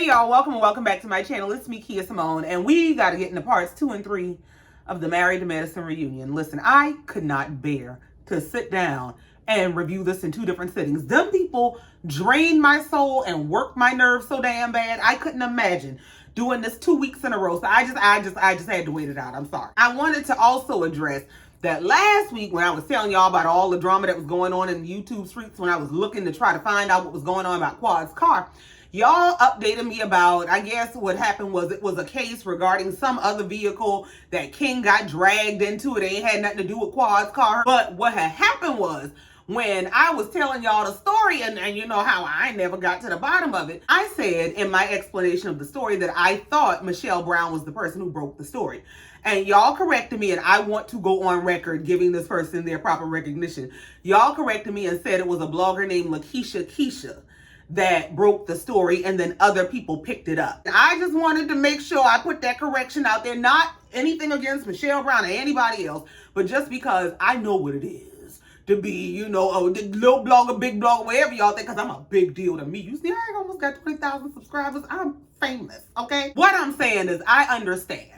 Hey y'all, welcome and welcome back to my channel. It's me, Simone, and we got to get into parts 2 and 3 of the Married to Medicine reunion. Listen, I could not bear to sit down and review this in 2 different sittings. Them people drained my soul and worked my nerves so damn bad. I couldn't imagine doing this 2 weeks in a row. So I just had to wait it out. I'm sorry. I wanted to also address that last week when I was telling y'all about all the drama that was going on in the YouTube streets, when I was looking to try to find out what was going on about Quad's car, y'all updated me about, I guess what happened was it was a case regarding some other vehicle that King got dragged into. It ain't had nothing to do with Quad's car. But what had happened was, when I was telling y'all the story, and you know how I never got to the bottom of it, I said in my explanation of the story that I thought Michelle Brown was the person who broke the story. And y'all corrected me, and I want to go on record giving this person their proper recognition. Y'all corrected me and said it was a blogger named Keisha that broke the story, and then other people picked it up. I just wanted to make sure I put that correction out there. Not anything against Michelle Brown or anybody else, but just because I know what it is to be, you know, a little blogger, big blogger, whatever y'all think, because I'm a big deal to me. You see, I almost got 20,000 subscribers. I'm famous, okay? What I'm saying is I understand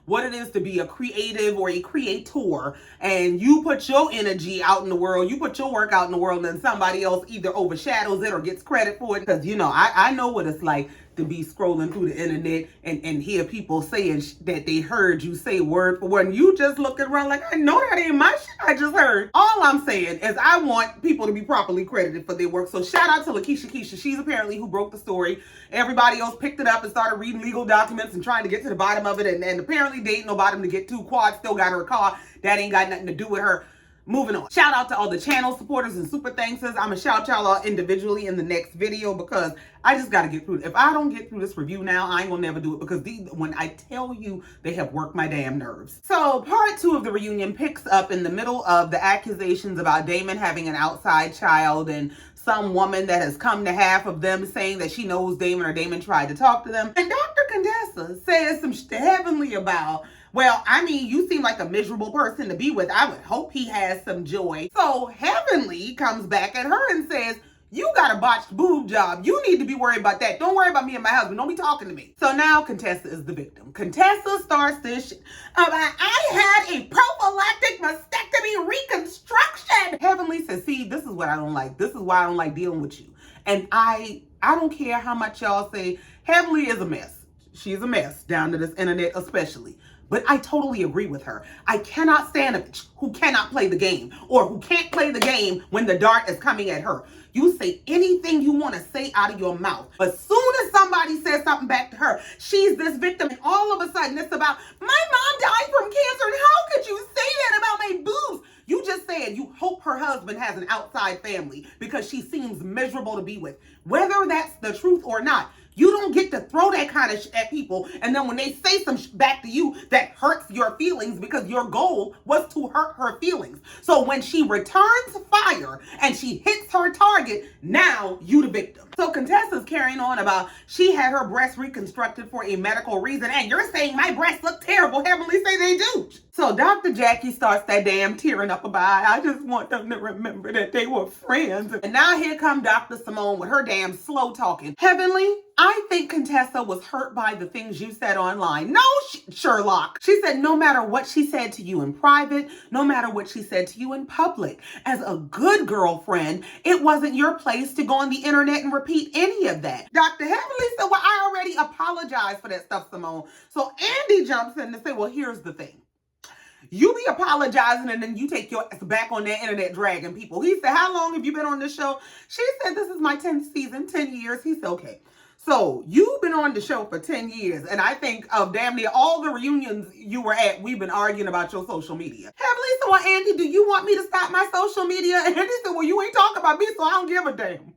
what it is to be a creative or a creator, and you put your energy out in the world, you put your work out in the world, and somebody else either overshadows it or gets credit for it. Because, you know, I know what it's like to be scrolling through the internet and hear people saying that they heard you say word for word, and you just looking around like, I know that ain't my shit I just heard. All I'm saying is I want people to be properly credited for their work. So shout out to Keisha. She's apparently who broke the story. Everybody else picked it up and started reading legal documents and trying to get to the bottom of it, and apparently they ain't no bottom to get to. Quad still got her car. That ain't got nothing to do with her. Moving on. Shout out to all the channel supporters and super thankses. I'm going to shout y'all out individually in the next video because I just got to get through it. If I don't get through this review now, I ain't going to never do it, because when I tell you, they have worked my damn nerves. So part 2 of the reunion picks up in the middle of the accusations about Damon having an outside child, and some woman that has come to half of them saying that she knows Damon or Damon tried to talk to them. And Dr. Contessa says some heavenly about, well, I mean, you seem like a miserable person to be with. I would hope he has some joy. So Heavenly comes back at her and says, you got a botched boob job. You need to be worried about that. Don't worry about me and my husband. Don't be talking to me. So now Contessa is the victim. Contessa starts this shit about, I had a prophylactic mastectomy reconstruction. Heavenly says, see, this is what I don't like. This is why I don't like dealing with you. And I don't care how much y'all say, Heavenly is a mess. She's a mess down to this internet especially. But I totally agree with her. I cannot stand a bitch who cannot play the game, or who can't play the game when the dart is coming at her. You say anything you want to say out of your mouth. But soon as somebody says something back to her, she's this victim. And all of a sudden it's about, my mom died from cancer, and how could you say that about my boobs? You just said you hope her husband has an outside family because she seems miserable to be with. Whether that's the truth or not, you don't get to throw that kind of shit at people, and then when they say some back to you that hurts your feelings, because your goal was to hurt her feelings. So when she returns fire and she hits her target, now you the victim. So Contessa's carrying on about she had her breasts reconstructed for a medical reason, and you're saying my breasts look terrible. Heavenly say they do. So Dr. Jackie starts that damn tearing up about, I just want them to remember that they were friends. And now here come Dr. Simone with her damn slow talking. Heavenly, I think Contessa was hurt by the things you said online. No, Sherlock. She said no matter what she said to you in private, no matter what she said to you in public, as a good girlfriend, it wasn't your place to go on the internet and repeat any of that. Dr. Heavenly said, well, I already apologized for that stuff, Simone. So Andy jumps in to say, well, here's the thing. You be apologizing and then you take your ass back on that internet dragging people. He said, how long have you been on this show? She said, this is my 10th season, 10 years. He said, okay. So you've been on the show for 10 years, and I think of damn near all the reunions you were at, we've been arguing about your social media. Heavenly said, well, Andy, do you want me to stop my social media? And Andy said, well, you ain't talking about me, so I don't give a damn.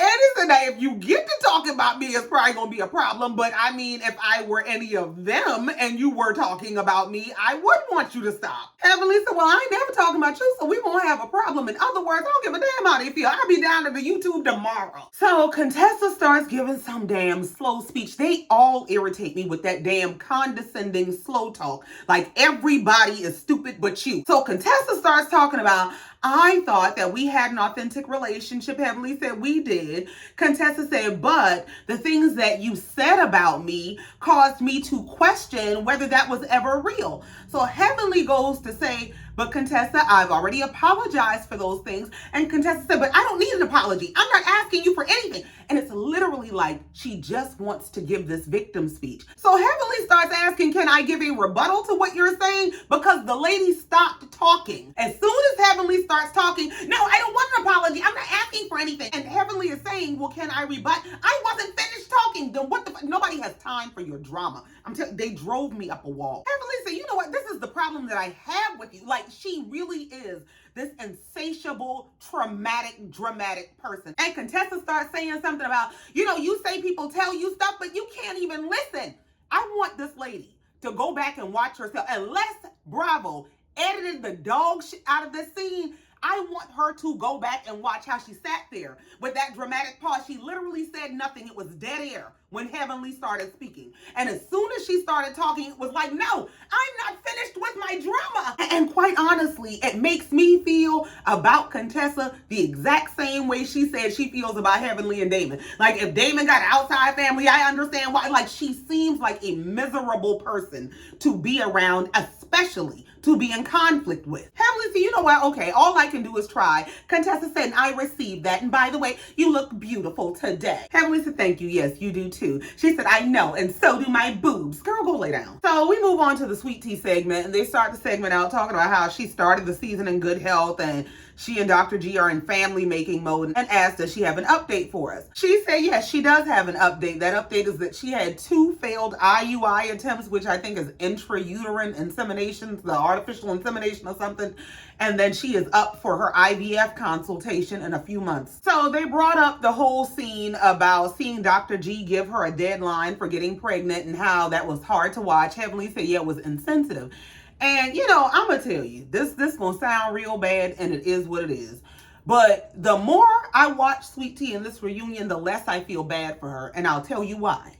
Andy said, now, if you get to talking about me, it's probably going to be a problem. But I mean, if I were any of them and you were talking about me, I would want you to stop. Heavenly said, well, I ain't never talking about you, so we won't have a problem. In other words, I don't give a damn how they feel. I'll be down to the YouTube tomorrow. So Contessa starts giving some damn slow speech. They all irritate me with that damn condescending slow talk. Like everybody is stupid but you. So Contessa starts talking about, I thought that we had an authentic relationship. Heavenly said we did. Contessa said, but the things that you said about me caused me to question whether that was ever real. So Heavenly goes to say, but Contessa, I've already apologized for those things. And Contessa said, but I don't need an apology. I'm not asking you for anything. And it's literally like she just wants to give this victim speech. So Heavenly starts asking, can I give a rebuttal to what you're saying? Because the lady stopped talking. As soon as Heavenly starts talking, no, I don't want an apology. I'm not asking for anything. And Heavenly is saying, well, can I rebut? I wasn't finished talking. Then what the fuck? Nobody has time for your drama. They drove me up a wall. Heavenly said, you know what? This is the problem that I have with you. Like, she really is this insatiable, traumatic, dramatic person. And Contessa starts saying something about, you say people tell you stuff, but you can't even listen. I want this lady to go back and watch herself. Unless Bravo edited the dog shit out of this scene, I want her to go back and watch how she sat there with that dramatic pause. She literally said nothing. It was dead air when Heavenly started speaking. And as soon as she started talking, it was like, no, I'm not finished with my drama. And quite honestly, it makes me feel about Contessa the exact same way she said she feels about Heavenly and Damon. Like, if Damon got an outside family, I understand why. Like, she seems like a miserable person to be around, especially to be in conflict with. Heavenly said, you know what? Okay, all I can do is try. Contessa said, and I received that. And by the way, you look beautiful today. Heavenly said, thank you. Yes, you do too. She said, I know, and so do my boobs. Girl, go lay down. So we move on to the sweet tea segment, and they start the segment out talking about how she started the season in good health, and she and Dr. G are in family making mode, and asked, does she have an update for us? She said, yes, she does have an update. That update is that she had 2 failed IUI attempts, which I think is intrauterine insemination, the artificial insemination or something. And then she is up for her IVF consultation in a few months. So they brought up the whole scene about seeing Dr. G give her a deadline for getting pregnant and how that was hard to watch. Heavenly said, yeah, it was insensitive. And, I'm going to tell you, this going to sound real bad, and it is what it is. But the more I watch Sweet Tea in this reunion, the less I feel bad for her. And I'll tell you why.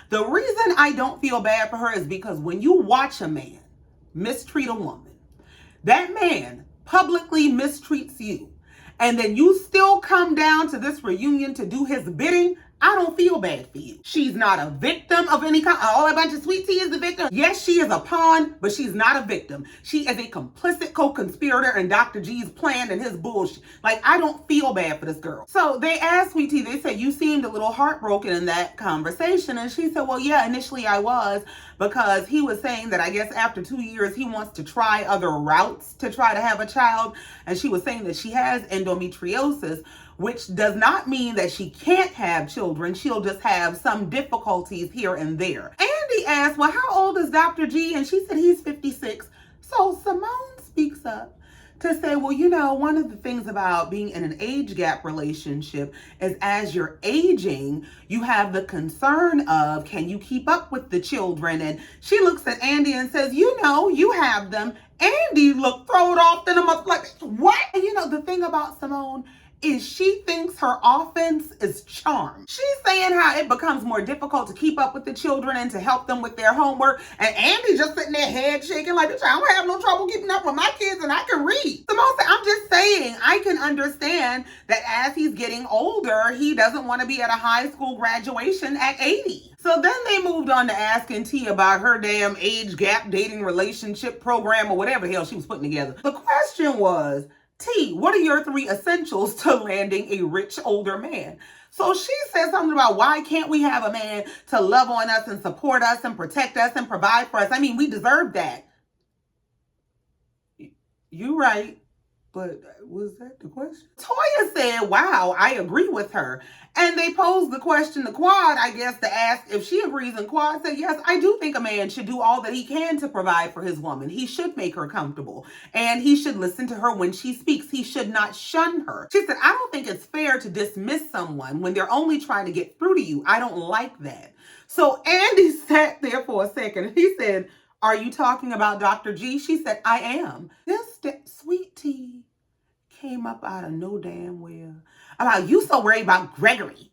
The reason I don't feel bad for her is because when you watch a man mistreat a woman, that man publicly mistreats you, and then you still come down to this reunion to do his bidding, I don't feel bad for you. She's not a victim of any kind. Oh, a bunch of Sweet Tea is the victim. Yes, she is a pawn, but she's not a victim. She is a complicit co-conspirator in Dr. G's plan and his bullshit. Like, I don't feel bad for this girl. So they asked Sweet Tea, they said, you seemed a little heartbroken in that conversation. And she said, well, yeah, initially I was, because he was saying that I guess after 2 years, he wants to try other routes to try to have a child. And she was saying that she has endometriosis, which does not mean that she can't have children. She'll just have some difficulties here and there. Andy asked, well, how old is Dr. G? And she said he's 56. So Simone speaks up to say, well, one of the things about being in an age gap relationship is as you're aging, you have the concern of, can you keep up with the children? And she looks at Andy and says, you have them. Andy looked thrown off in a month like, what? And the thing about Simone is she thinks her offense is charm. She's saying how it becomes more difficult to keep up with the children and to help them with their homework. And Andy just sitting there head shaking like, bitch, I don't have no trouble keeping up with my kids and I can read. Simone said, I'm just saying, I can understand that as he's getting older, he doesn't want to be at a high school graduation at 80. So then they moved on to asking T about her damn age gap dating relationship program or whatever the hell she was putting together. The question was, T, what are your 3 essentials to landing a rich older man? So she said something about, why can't we have a man to love on us and support us and protect us and provide for us? I mean, we deserve that. You're right. But was that the question? Toya said, wow, I agree with her. And they posed the question to Quad, I guess, to ask if she agrees. And Quad said, yes, I do think a man should do all that he can to provide for his woman. He should make her comfortable. And he should listen to her when she speaks. He should not shun her. She said, I don't think it's fair to dismiss someone when they're only trying to get through to you. I don't like that. So Andy sat there for a second and he said, are you talking about Dr. G? She said, I am. This Sweet Tea came up out of no damn where about you so worried about Gregory.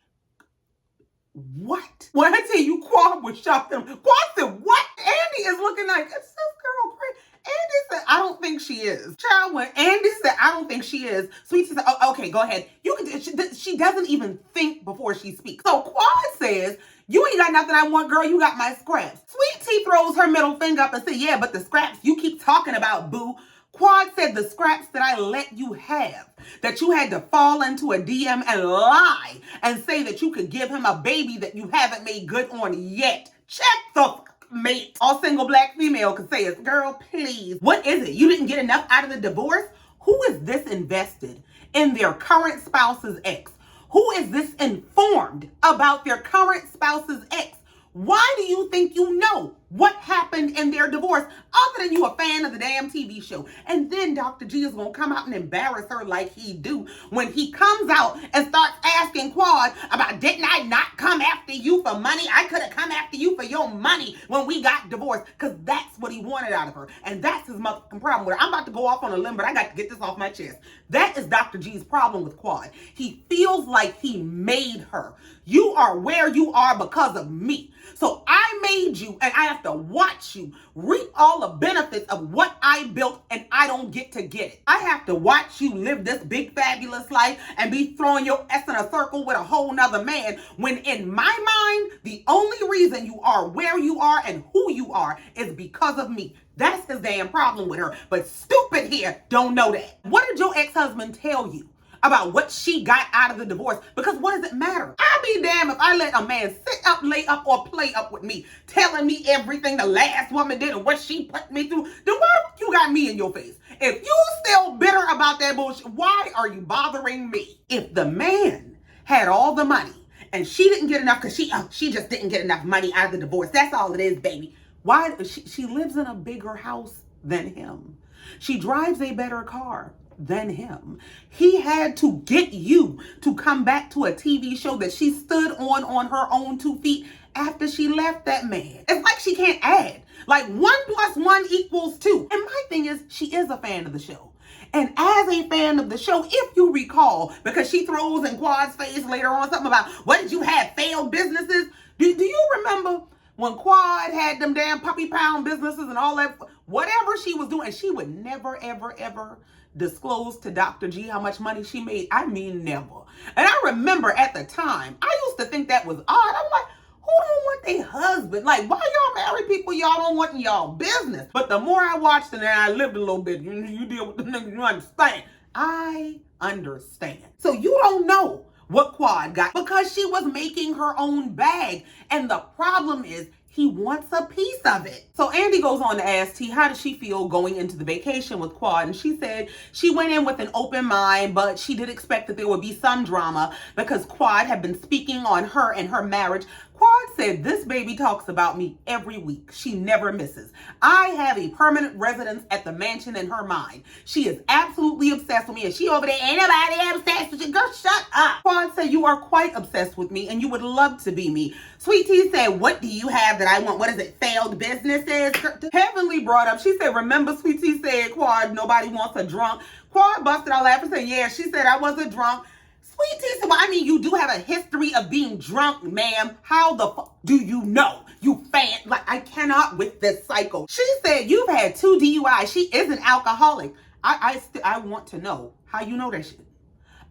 What? When I tell you Quad was shocked. Quad said, what? Andy is looking like, it's this girl crazy. Andy said, I don't think she is. Child, when Andy said, I don't think she is, Sweetie said, oh, okay, go ahead. You can. She doesn't even think before she speaks. So Quad says, you ain't got nothing I want, girl. You got my scraps. Sweet Tea throws her middle finger up and says, yeah, but the scraps you keep talking about, boo. Quad said the scraps that I let you have, that you had to fall into a DM and lie and say that you could give him a baby that you haven't made good on yet. Check the fuck, mate. All single black female could say is, girl, please. What is it? You didn't get enough out of the divorce? Who is this invested in their current spouse's ex? Who is this informed about their current spouse's ex? Why do you think you know what happened in their divorce other than you a fan of the damn TV show? And then Dr. G is going to come out and embarrass her like he do when he comes out and starts asking Quad about, didn't I not come after you for money? I could have come after you for your money when we got divorced, because that's what he wanted out of her. And that's his motherfucking problem with her. I'm about to go off on a limb, but I got to get this off my chest. That is Dr. G's problem with Quad. He feels like he made her. You are where you are because of me. So I made you, and I have to watch you reap all the benefits of what I built, and I don't get to get it. I have to watch you live this big fabulous life and be throwing your ass in a circle with a whole nother man, when in my mind, the only reason you are where you are and who you are is because of me. That's his damn problem with her. But stupid here don't know that. What did your ex-husband tell you about what she got out of the divorce? Because what does it matter? I'll be damned if I let a man sit up, lay up, or play up with me, telling me everything the last woman did and what she put me through. Then why you got me in your face? If you still bitter about that bullshit, why are you bothering me? If the man had all the money and she didn't get enough because she just didn't get enough money out of the divorce, that's all it is, baby. Why? She lives in a bigger house than him. She drives a better car than him. He had to get you to come back to a TV show that she stood on her own 2 feet after she left that man. It's like she can't add. Like 1 + 1 = 2. And my thing is, she is a fan of the show. And as a fan of the show, if you recall, because she throws in Quad's face later on something about, what did you have, failed businesses? Do you remember when Quad had them damn puppy pound businesses and all that, whatever she was doing, and she would never, ever, ever disclose to Dr. G how much money she made? I mean, never. And I remember at the time, I used to think that was odd. I'm like, who don't want their husband? Like, why y'all marry people y'all don't want in y'all business? But the more I watched and I lived a little bit, you deal with the niggas, you understand. I understand. So you don't know what Quad got because she was making her own bag. And the problem is, he wants a piece of it. So Andy goes on to ask T, how does she feel going into the vacation with Quad? And she said she went in with an open mind, but she did expect that there would be some drama because Quad had been speaking on her and her marriage. Quad said, this baby talks about me every week. She never misses. I have a permanent residence at the mansion in her mind. She is absolutely obsessed with me, and she over there, ain't nobody obsessed with you. Girl, shut up. Quad said, you are quite obsessed with me, and you would love to be me. Sweet Tea said, what do you have that I want? What is it, failed businesses? Heavenly brought up, she said, remember Sweet Tea said, Quad, nobody wants a drunk. Quad busted out laughing, saying, yeah, she said I was a drunk. Sweet Tea said, well, I mean, you do have a history of being drunk, ma'am. How the fuck do you know? You fan, like, I cannot with this cycle. She said, you've had 2 DUIs. She is an alcoholic. I want to know how you know that shit.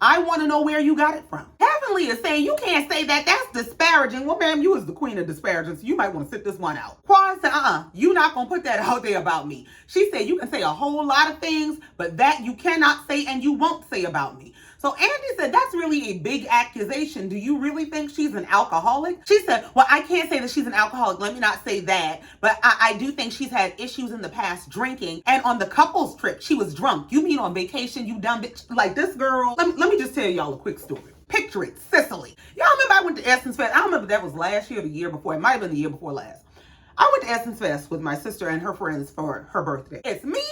I want to know where you got it from. Heavenly is saying, you can't say that. That's disparaging. Well, ma'am, you is the queen of disparaging, so you might want to sit this one out. Quad said, you're not going to put that out there about me. She said, you can say a whole lot of things, but that you cannot say and you won't say about me. So Andy said, that's really a big accusation. Do you really think she's an alcoholic? She said, well, I can't say that she's an alcoholic. Let me not say that. But I do think she's had issues in the past drinking. And on the couples trip, she was drunk. You mean on vacation, you dumb bitch. Like this girl. Let me just tell y'all a quick story. Picture it, Sicily. Y'all remember I went to Essence Fest? I don't remember if that was last year or the year before. It might have been the year before last. I went to Essence Fest with my sister and her friends for her birthday. It's me,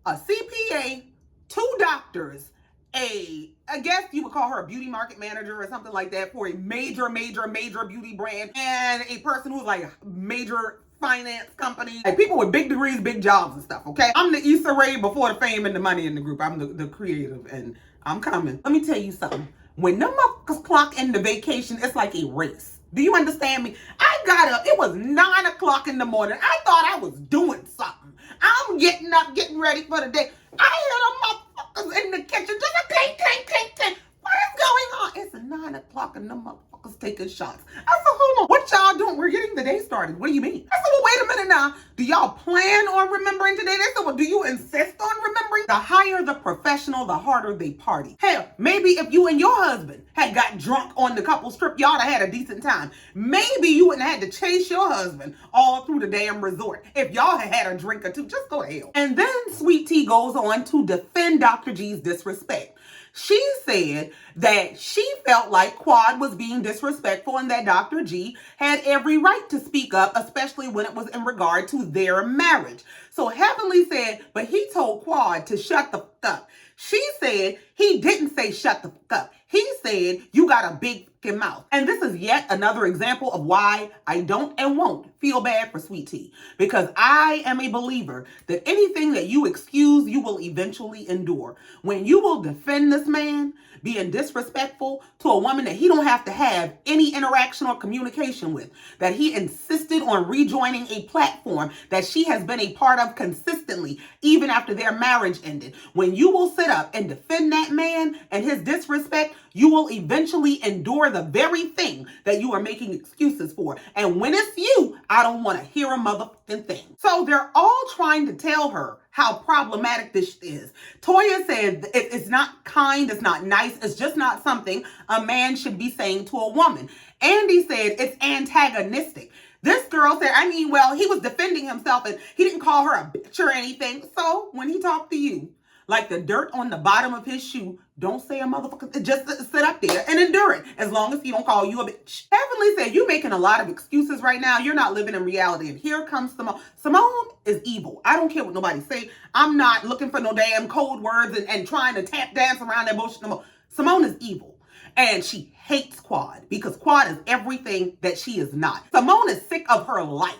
a CPA, 2 doctors, I guess you would call her a beauty market manager or something like that for a major beauty brand, and a person who's like a major finance company. Like people with big degrees, big jobs and stuff, okay? I'm the Issa Rae before the fame and the money in the group. I'm the creative, and I'm coming. Let me tell you something. When them motherfuckers clock in the vacation, it's like a race. Do you understand me? I got up. It was 9 o'clock in the morning. I thought I was doing something. I'm getting up, getting ready for the day. I hear the motherfuckers in the kitchen just a clink, clink, clink, clink. What is going on? It's 9 o'clock and the motherfuckers taking shots. I said, hold on, what y'all doing? We're getting the day started. What do you mean? I said, well, wait a minute now. Do y'all plan on remembering today? They said, well, do you insist on remembering? The higher the professional, the harder they party. Hell, maybe if you and your husband had got drunk on the couple strip, y'all have had a decent time. Maybe you wouldn't have had to chase your husband all through the damn resort. If y'all had had a drink or two, just go to hell. And then Sweet Tea goes on to defend Dr. G's disrespect. She said that she felt like Quad was being disrespectful and that Dr. G had every right to speak up, especially when it was in regard to their marriage. So Heavenly said, but he told Quad to shut the fuck up. She said he didn't say shut the fuck up. He said you got a big fucking mouth. And this is yet another example of why I don't and won't feel bad for Sweet Tea. Because I am a believer that anything that you excuse, you will eventually endure. When you will defend this man being disrespectful to a woman that he don't have to have any interaction or communication with, that he insisted on rejoining a platform that she has been a part of consistently, even after their marriage ended. When you will sit up and defend that man and his disrespect, you will eventually endure the very thing that you are making excuses for. And when it's you, I don't want to hear a motherfucking thing. So they're all trying to tell her how problematic this is. Toya said it's not kind, it's not nice, it's just not something a man should be saying to a woman. Andy said it's antagonistic. This girl said, I mean, well, he was defending himself and he didn't call her a bitch or anything. So when he talked to you, like the dirt on the bottom of his shoe, don't say a motherfucker, just sit up there and endure it as long as he don't call you a bitch. Heavenly said, you're making a lot of excuses right now. You're not living in reality. And here comes Simone. Simone is evil. I don't care what nobody say. I'm not looking for no damn code words and trying to tap dance around that bullshit no more. Simone is evil. And she hates Quad because Quad is everything that she is not. Simone is sick of her life.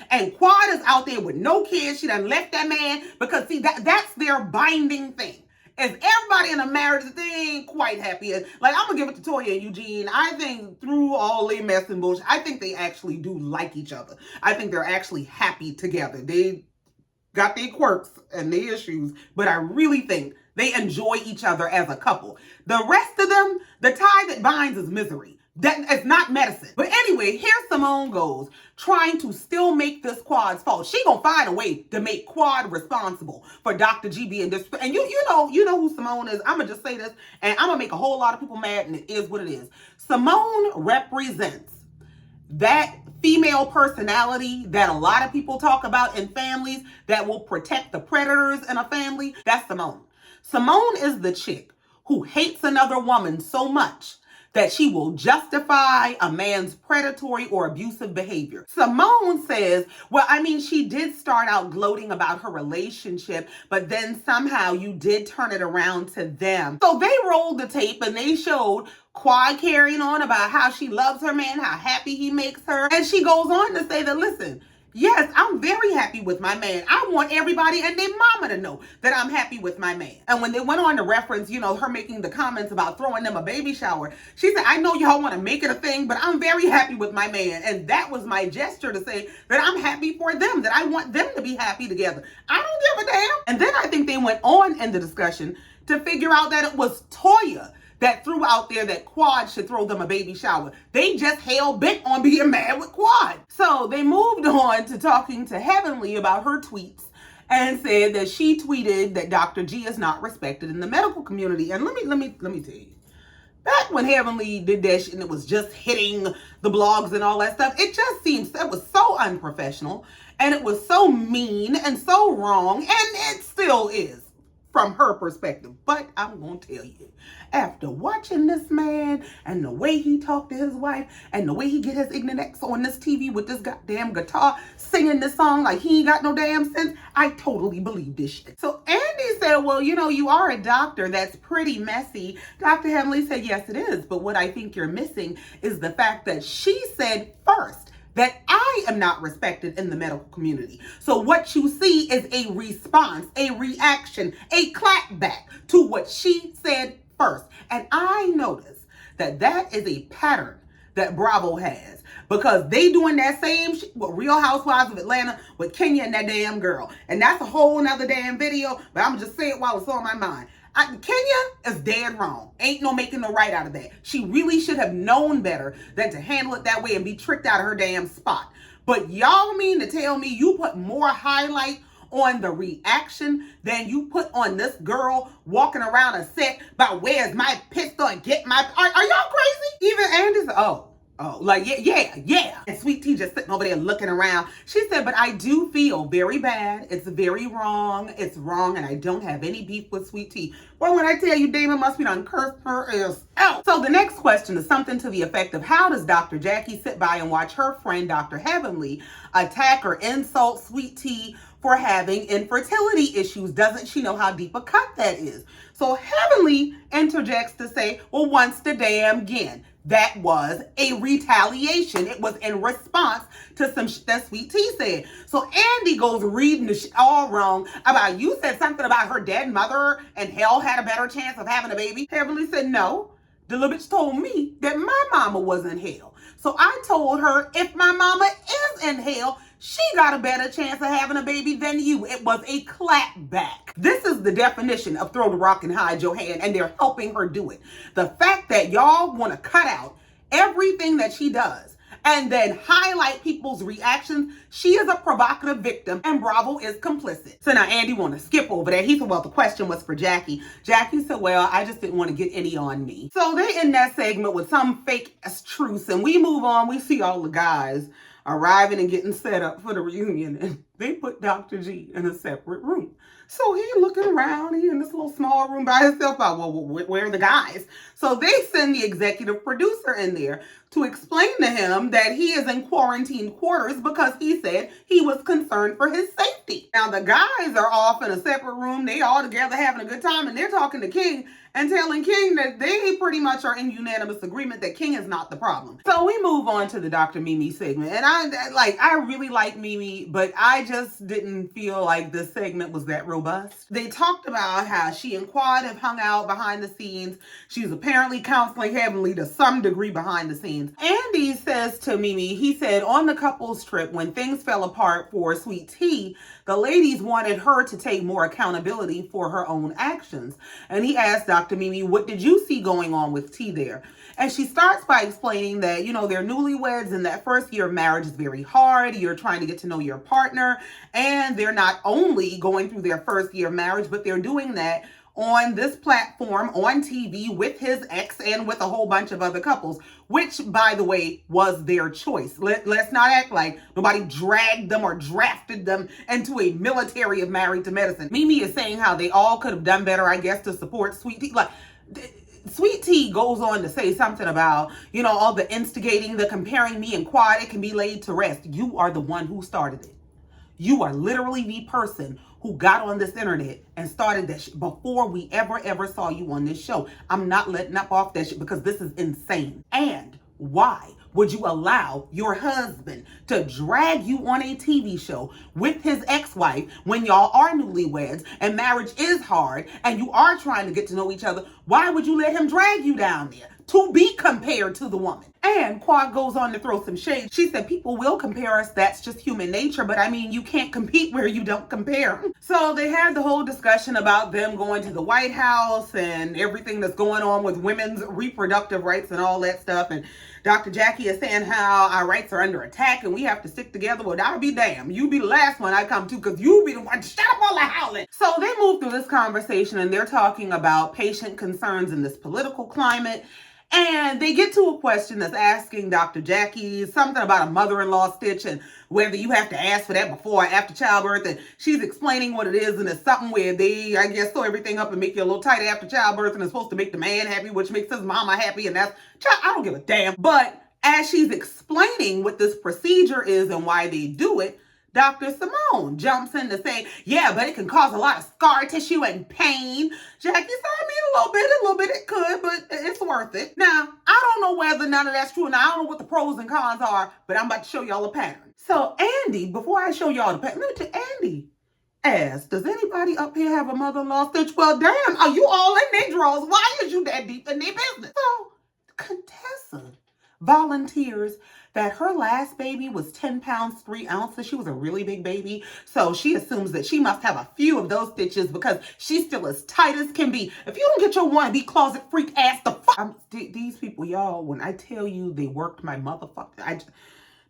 And Quad is out there with no kids. She done left that man because, see, that's their binding thing. As everybody in a marriage, they ain't quite happy. Like, I'm going to give it to Toya and Eugene. I think through all their mess and bullshit, I think they actually do like each other. I think they're actually happy together. They got their quirks and their issues, but I really think they enjoy each other as a couple. The rest of them, the tie that binds is misery. It's not medicine. But anyway, here Simone goes, trying to still make this Quad's fault. She gonna find a way to make Quad responsible for Dr. G being this. And you know who Simone is. I'm gonna just say this, and I'm gonna make a whole lot of people mad, and it is what it is. Simone represents that female personality that a lot of people talk about in families that will protect the predators in a family. That's Simone. Simone is the chick who hates another woman so much that she will justify a man's predatory or abusive behavior. Simone says, well, I mean, she did start out gloating about her relationship, but then somehow you did turn it around to them. So they rolled the tape and they showed Quad carrying on about how she loves her man, how happy he makes her. And she goes on to say that, listen, yes, I'm very happy with my man. I want everybody and their mama to know that I'm happy with my man. And when they went on to reference, her making the comments about throwing them a baby shower, she said, I know y'all want to make it a thing, but I'm very happy with my man. And that was my gesture to say that I'm happy for them, that I want them to be happy together. I don't give a damn. And then I think they went on in the discussion to figure out that it was Toya that threw out there that Quad should throw them a baby shower. They just hell-bent on being mad with Quad. So they moved on to talking to Heavenly about her tweets and said that she tweeted that Dr. G is not respected in the medical community. And let me tell you, back when Heavenly did that shit and it was just hitting the blogs and all that stuff, it just seems, it was so unprofessional and it was so mean and so wrong, and it still is from her perspective. But I'm going to tell you, after watching this man and the way he talked to his wife and the way he get his ignorant ex on this TV with this goddamn guitar singing this song like he ain't got no damn sense, I totally believe this shit. So Andy said, well, you are a doctor. That's pretty messy. Dr. Heavenly said, yes, it is. But what I think you're missing is the fact that she said first that I am not respected in the medical community. So what you see is a response, a reaction, a clapback to what she said first. And I notice that is a pattern that Bravo has, because they doing that same shit with Real Housewives of Atlanta with Kenya and that damn girl. And that's a whole nother damn video, but I'm just saying it while it's on my mind. Kenya is dead wrong. Ain't no making no right out of that. She really should have known better than to handle it that way and be tricked out of her damn spot. But y'all mean to tell me you put more highlight on the reaction than you put on this girl walking around a set about where's my pistol and get my... Are y'all crazy? Even Andy's, like, yeah. And Sweet Tea just sitting over there looking around. She said, but I do feel very bad. It's very wrong. It's wrong, and I don't have any beef with Sweet Tea. Well, when I tell you, Damon must be done cursed her ass out. So the next question is something to the effect of, how does Dr. Jackie sit by and watch her friend, Dr. Heavenly, attack or insult Sweet Tea for having infertility issues? Doesn't she know how deep a cut that is? So Heavenly interjects to say, well, once the damn again. That was a retaliation. It was in response to some shit that Sweet Tea said. So Andy goes reading the shit all wrong about, you said something about her dead mother and hell had a better chance of having a baby. Heavenly said, no, the little bitch told me that my mama was in hell. So I told her, if my mama is in hell, she got a better chance of having a baby than you. It was a clap back. This is the definition of throw the rock and hide your hand, and they're helping her do it. The fact that y'all want to cut out everything that she does and then highlight people's reactions, she is a provocative victim and Bravo is complicit. So now Andy want to skip over that. He said, well, the question was for Jackie. Jackie said, well, I just didn't want to get any on me. So they end that segment with some fake ass truce, and we move on. We see all the guys arriving and getting set up for the reunion, and they put Dr. G in a separate room. So he looking around, he in this little small room by himself. Well, where are the guys? So they send the executive producer in there to explain to him that he is in quarantine quarters because he said he was concerned for his safety. Now the guys are off in a separate room. They all together having a good time, and they're talking to King and telling King that they pretty much are in unanimous agreement that King is not the problem. So we move on to the Dr. Mimi segment. And I really like Mimi, but I just didn't feel like this segment was that robust. They talked about how she and Quad have hung out behind the scenes. She's apparently counseling Heavenly to some degree behind the scenes. Andy says to Mimi, he said on the couples trip, when things fell apart for Sweet Tea, the ladies wanted her to take more accountability for her own actions. And he asked Dr. Mimi, what did you see going on with T there? And she starts by explaining that, you know, they're newlyweds and that first year of marriage is very hard. You're trying to get to know your partner, and they're not only going through their first year of marriage, but they're doing that on this platform, on TV, with his ex and with a whole bunch of other couples, which, by the way, was their choice. Let's not act like nobody dragged them or drafted them into a military of Married to Medicine. Mimi is saying how they all could have done better, I guess, to support Sweet Tea. Like, Sweet Tea goes on to say something about, you know, all the instigating, the comparing me and Quad, it can be laid to rest. You are the one who started it. You are literally the person who got on this internet and started that shit before we ever saw you on this show. I'm not letting up off that shit because this is insane. And why would you allow your husband to drag you on a TV show with his ex-wife when y'all are newlyweds and marriage is hard and you are trying to get to know each other? Why would you let him drag you down there to be compared to the woman? And Quad goes on to throw some shade. She said, people will compare us. That's just human nature. But I mean, you can't compete where you don't compare. So they had the whole discussion about them going to the White House and everything that's going on with women's reproductive rights and all that stuff. And Dr. Jackie is saying how our rights are under attack and we have to stick together. Well, I'll be damned. You be the last one I come to because you be the one to shut up all the howling. So they move through this conversation and they're talking about patient concerns in this political climate. And they get to a question that's asking Dr. Jackie something about a mother-in-law stitch and whether you have to ask for that before or after childbirth. And she's explaining what it is. And it's something where they, I guess, sew everything up and make you a little tight after childbirth. And it's supposed to make the man happy, which makes his mama happy. And that's, I don't give a damn. But as she's explaining what this procedure is and why they do it, Dr. Simone jumps in to say, yeah, but it can cause a lot of scar tissue and pain. Jackie said, I mean, a little bit it could, but it's worth it. Now, I don't know whether none of that's true, and I don't know what the pros and cons are, but I'm about to show y'all a pattern. So Andy, before I show y'all the pattern, let me tell Andy asked, does anybody up here have a mother-in-law stitch? Well, damn, are you all in their drawers? Why is you that deep in their business? So Contessa volunteers that her last baby was 10 pounds, 3 ounces. She was a really big baby. So she assumes that she must have a few of those stitches because she's still as tight as can be. If you don't get your wannabe closet freak ass the fuck. These people, y'all, when I tell you they worked my motherfucker,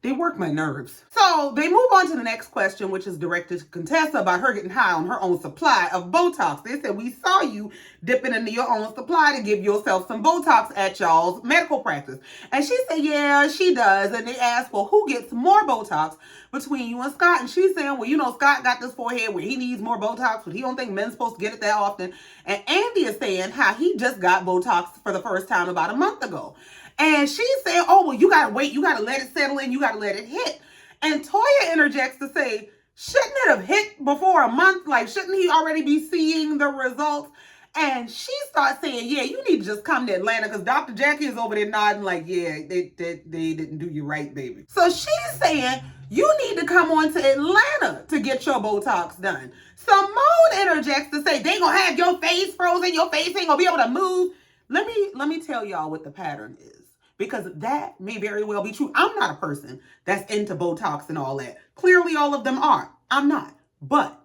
they work my nerves. So they move on to the next question, which is directed to Contessa about her getting high on her own supply of Botox. They said, we saw you dipping into your own supply to give yourself some Botox at y'all's medical practice. And she said, yeah, she does. And they asked, well, who gets more Botox between you and Scott? And she's saying, well, you know, Scott got this forehead where he needs more Botox, but he don't think men's supposed to get it that often. And Andy is saying how he just got Botox for the first time about a month ago. And she said, oh, well, you got to wait. You got to let it settle in. You got to let it hit. And Toya interjects to say, shouldn't it have hit before a month? Like, shouldn't he already be seeing the results? And she starts saying, yeah, you need to just come to Atlanta because Dr. Jackie is over there nodding like, yeah, they didn't do you right, baby. So she's saying, you need to come on to Atlanta to get your Botox done. Simone interjects to say, they going to have your face frozen. Your face ain't going to be able to move. Let me tell y'all what the pattern is, because that may very well be true. I'm not a person that's into Botox and all that. Clearly, all of them are. I'm not. But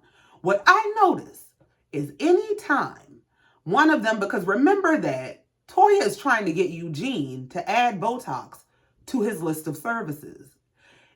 what I notice is anytime one of them, because remember that Toya is trying to get Eugene to add Botox to his list of services.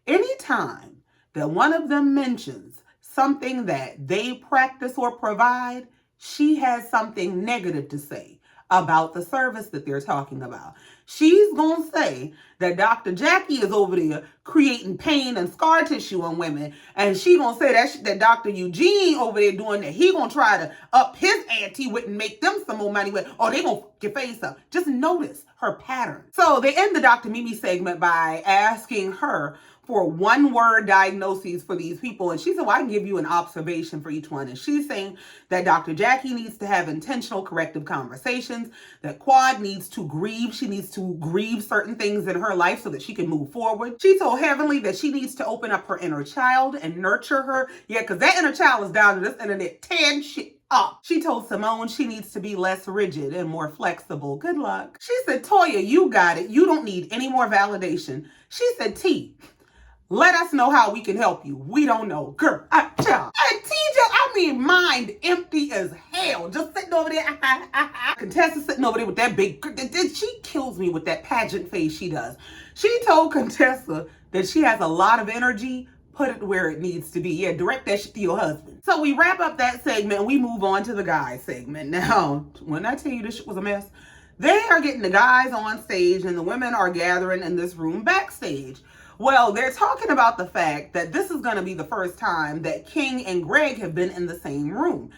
Anytime that one of them mentions something that they practice or provide, she has something negative to say about the service that they're talking about. She's going to say that Dr. Jackie is over there creating pain and scar tissue on women. And she going to say that Dr. Eugene over there doing that. He going to try to up his ante with and make them some more money with. Or they going to get face up. Just notice her pattern. So they end the Dr. Mimi segment by asking her for one-word diagnoses for these people. And she said, well, I can give you an observation for each one. And she's saying that Dr. Jackie needs to have intentional corrective conversations, that Quad needs to grieve. She needs to grieve certain things in her life so that she can move forward. She told Heavenly that she needs to open up her inner child and nurture her. Yeah, because that inner child is down to this internet tearing shit up. She told Simone she needs to be less rigid and more flexible. Good luck. She said, Toya, you got it. You don't need any more validation. She said, T, let us know how we can help you. We don't know. Girl, child. And TJ, I mean, mind empty as hell. Just sitting over there. Contessa sitting over there with that big, she kills me with that pageant face she does. She told Contessa that she has a lot of energy. Put it where it needs to be. Yeah, direct that shit to your husband. So we wrap up that segment and we move on to the guys segment. Now, when I tell you this shit was a mess, they are getting the guys on stage and the women are gathering in this room backstage. Well, they're talking about the fact that this is going to be the first time that King and Greg have been in the same room.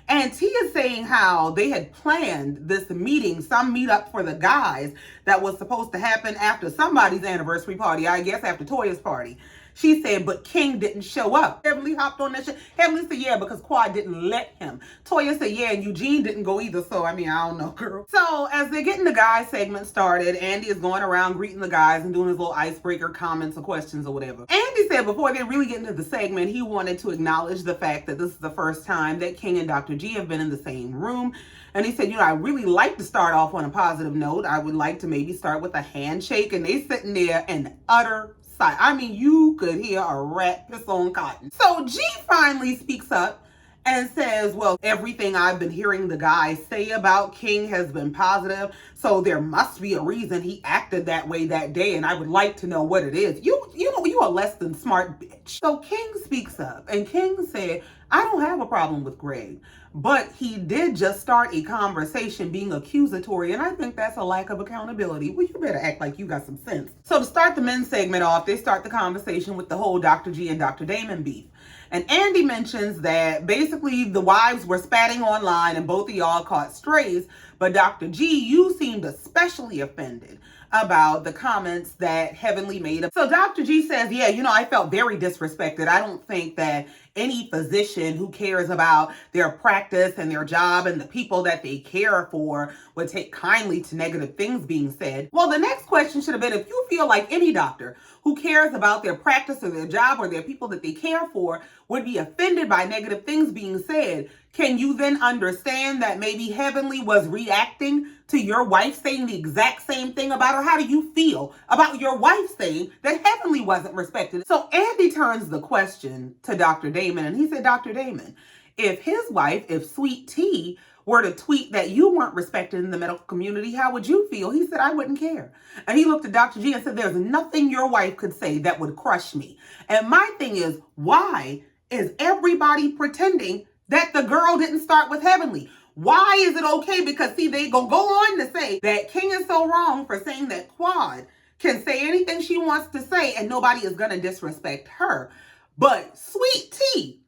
And T is saying how they had planned this meeting, some meetup for the guys that was supposed to happen after somebody's anniversary party, I guess after Toya's party. She said, but King didn't show up. Heavenly hopped on that shit. Heavenly said, yeah, because Quad didn't let him. Toya said, yeah, and Eugene didn't go either. So, I mean, I don't know, girl. So, as they're getting the guys segment started, Andy is going around greeting the guys and doing his little icebreaker comments or questions or whatever. Andy said before they really get into the segment, he wanted to acknowledge the fact that this is the first time that King and Dr. G have been in the same room. And he said, you know, I really like to start off on a positive note. I would like to maybe start with a handshake. And they sitting there in utter silence. I mean, you could hear a rat piss on cotton. So G finally speaks up and says, well, everything I've been hearing the guys say about King has been positive. So there must be a reason he acted that way that day. And I would like to know what it is. You know, you a less than smart bitch. So King speaks up and King said, I don't have a problem with Greg, but he did just start a conversation being accusatory, and I think that's a lack of accountability. Well, you better act like you got some sense. So to start the men's segment off, they start the conversation with the whole Dr. G and Dr. Damon beef. And Andy mentions that basically the wives were spatting online and both of y'all caught strays, but Dr. G, you seemed especially offended about the comments that Heavenly made. So Dr. G says, yeah, you know, I felt very disrespected. I don't think that any physician who cares about their practice and their job and the people that they care for would take kindly to negative things being said. Well, the next question should have been, if you feel like any doctor who cares about their practice or their job or their people that they care for would be offended by negative things being said, can you then understand that maybe Heavenly was reacting to your wife saying the exact same thing about her? How do you feel about your wife saying that Heavenly wasn't respected? So Andy turns the question to Dr. Damon, and he said, Dr. Damon, if his wife, if Sweet Tea, were to tweet that you weren't respected in the medical community, how would you feel? He said, I wouldn't care. And he looked at Dr. G and said, there's nothing your wife could say that would crush me. And my thing is, why is everybody pretending that the girl didn't start with Heavenly? Why is it okay? Because see, they go on to say that King is so wrong for saying that Quad can say anything she wants to say and nobody is going to disrespect her. But Sweet Tea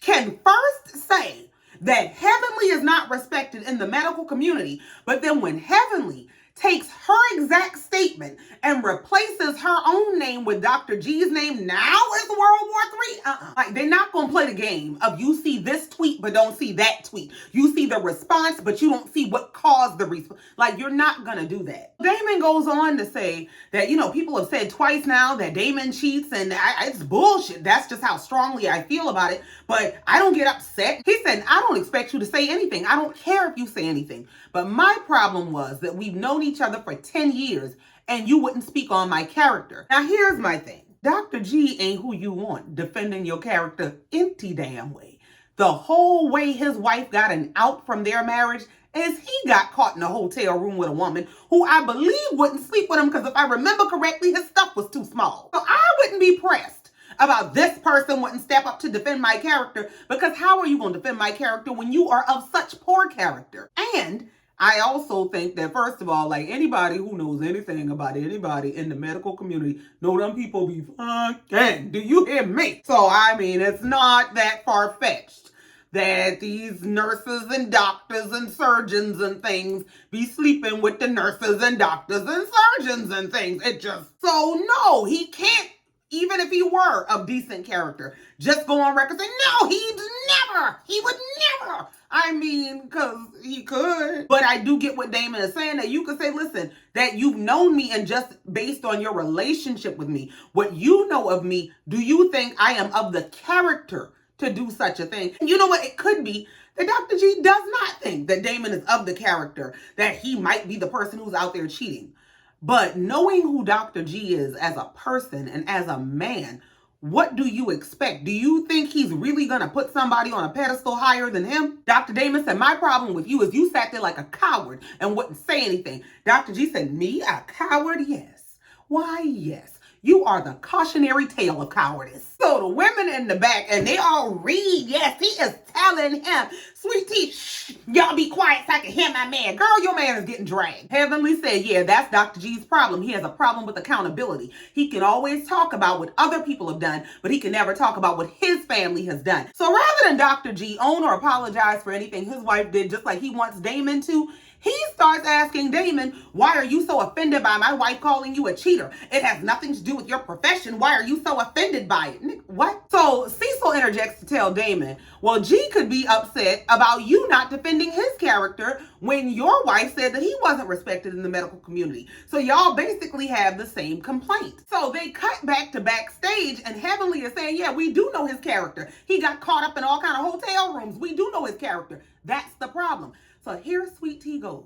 can first say that Heavenly is not respected in the medical community, but then when Heavenly takes her exact statement and replaces her own name with Dr. G's name, now is World War III? Like, they're not going to play the game of you see this tweet but don't see that tweet. You see the response but you don't see what caused the response. Like, you're not going to do that. Damon goes on to say that, people have said twice now that Damon cheats, and it's bullshit. That's just how strongly I feel about it, but I don't get upset. He said, I don't expect you to say anything. I don't care if you say anything. But my problem was that we've known each other for 10 years and you wouldn't speak on my character. Now, here's my thing. Dr. G ain't who you want defending your character any damn way. The whole way his wife got an out from their marriage is he got caught in a hotel room with a woman who I believe wouldn't sleep with him because if I remember correctly, his stuff was too small. So I wouldn't be pressed about this person wouldn't step up to defend my character, because how are you going to defend my character when you are of such poor character? And I also think that, first of all, like, anybody who knows anything about anybody in the medical community know them people be fucking. Do you hear me? So, I mean, it's not that far-fetched that these nurses and doctors and surgeons and things be sleeping with the nurses and doctors and surgeons and things. It just, so no, he can't, even if he were of decent character, just go on record saying, no, he would never. I mean, because he could. But I do get what Damon is saying, that you could say, listen, that you've known me, and just based on your relationship with me, what you know of me, do you think I am of the character to do such a thing? And you know what? It could be that Dr. G does not think that Damon is of the character, that he might be the person who's out there cheating. But knowing who Dr. G is as a person and as a man, what do you expect? Do you think he's really going to put somebody on a pedestal higher than him? Dr. Damon said, my problem with you is you sat there like a coward and wouldn't say anything. Dr. G said, me, a coward? Yes. Why, yes. You are the cautionary tale of cowardice. So the women in the back, and they all read, yes, he is telling him, Sweet Tea, shh, y'all be quiet so I can hear my man. Girl, your man is getting dragged. Heavenly said, yeah, that's Dr. G's problem. He has a problem with accountability. He can always talk about what other people have done, but he can never talk about what his family has done. So rather than Dr. G own or apologize for anything his wife did, just like he wants Damon to, he starts asking Damon, why are you so offended by my wife calling you a cheater? It has nothing to do with your profession. Why are you so offended by it? What? So Cecil interjects to tell Damon, well, G could be upset about you not defending his character when your wife said that he wasn't respected in the medical community. So y'all basically have the same complaint. So they cut back to backstage, and Heavenly is saying, yeah, we do know his character. He got caught up in all kind of hotel rooms. We do know his character. That's the problem. So here Sweet Tea goes.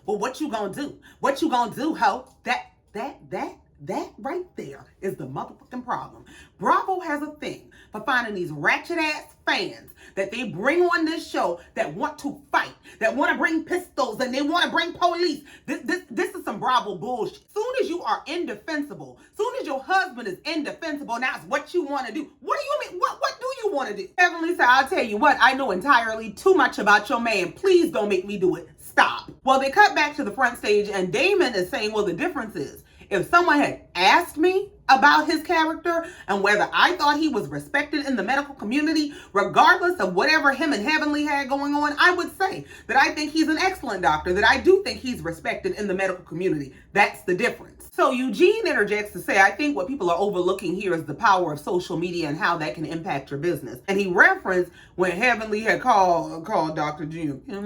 Well, what you gonna do? What you gonna do, ho? That right there is the motherfucking problem. Bravo has a thing for finding these ratchet ass fans that they bring on this show that want to fight, that want to bring pistols, and they want to bring police. This is some Bravo bullshit. Soon as you are indefensible, soon as your husband is indefensible, now it's what you want to do. What do you mean? What do you want to do? Heavenly said, I'll tell you what, I know entirely too much about your man. Please don't make me do it. Stop. Well, they cut back to the front stage, and Damon is saying, well, the difference is, if someone had asked me about his character and whether I thought he was respected in the medical community, regardless of whatever him and Heavenly had going on, I would say that I think he's an excellent doctor, that I do think he's respected in the medical community. That's the difference. So Eugene interjects to say, I think what people are overlooking here is the power of social media and how that can impact your business. And he referenced when Heavenly had called Dr. G P3,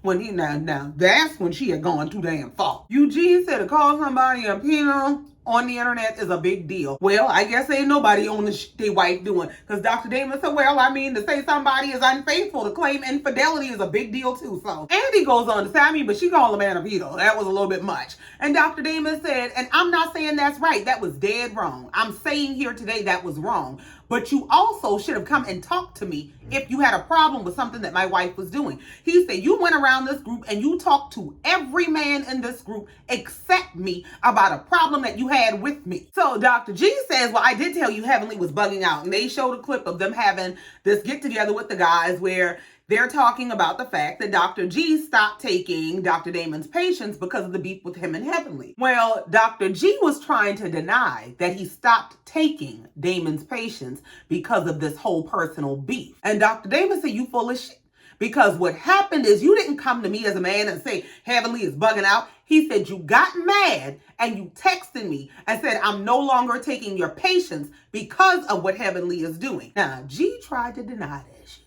when he now that's when she had gone too damn far. Eugene said to call somebody a pedo on the internet is a big deal. Well, I guess ain't nobody on the their wife doing. Because Dr. Damon said, well, I mean, to say somebody is unfaithful, to claim infidelity is a big deal too. So Andy goes on to say, I mean, but she called a man a veto. That was a little bit much. And Dr. Damon said, and I'm not saying that's right. That was dead wrong. I'm saying here today that was wrong. But you also should have come and talked to me if you had a problem with something that my wife was doing. He said, you went around this group and you talked to every man in this group except me about a problem that you had with me. So Dr. G says, well, I did tell you Heavenly was bugging out. And they showed a clip of them having this get together with the guys where they're talking about the fact that Dr. G stopped taking Dr. Damon's patients because of the beef with him and Heavenly. Well, Dr. G was trying to deny that he stopped taking Damon's patients because of this whole personal beef. And Dr. Damon said, you full of shit. Because what happened is you didn't come to me as a man and say, Heavenly is bugging out. He said, you got mad and you texted me and said, I'm no longer taking your patients because of what Heavenly is doing. Now, G tried to deny that shit.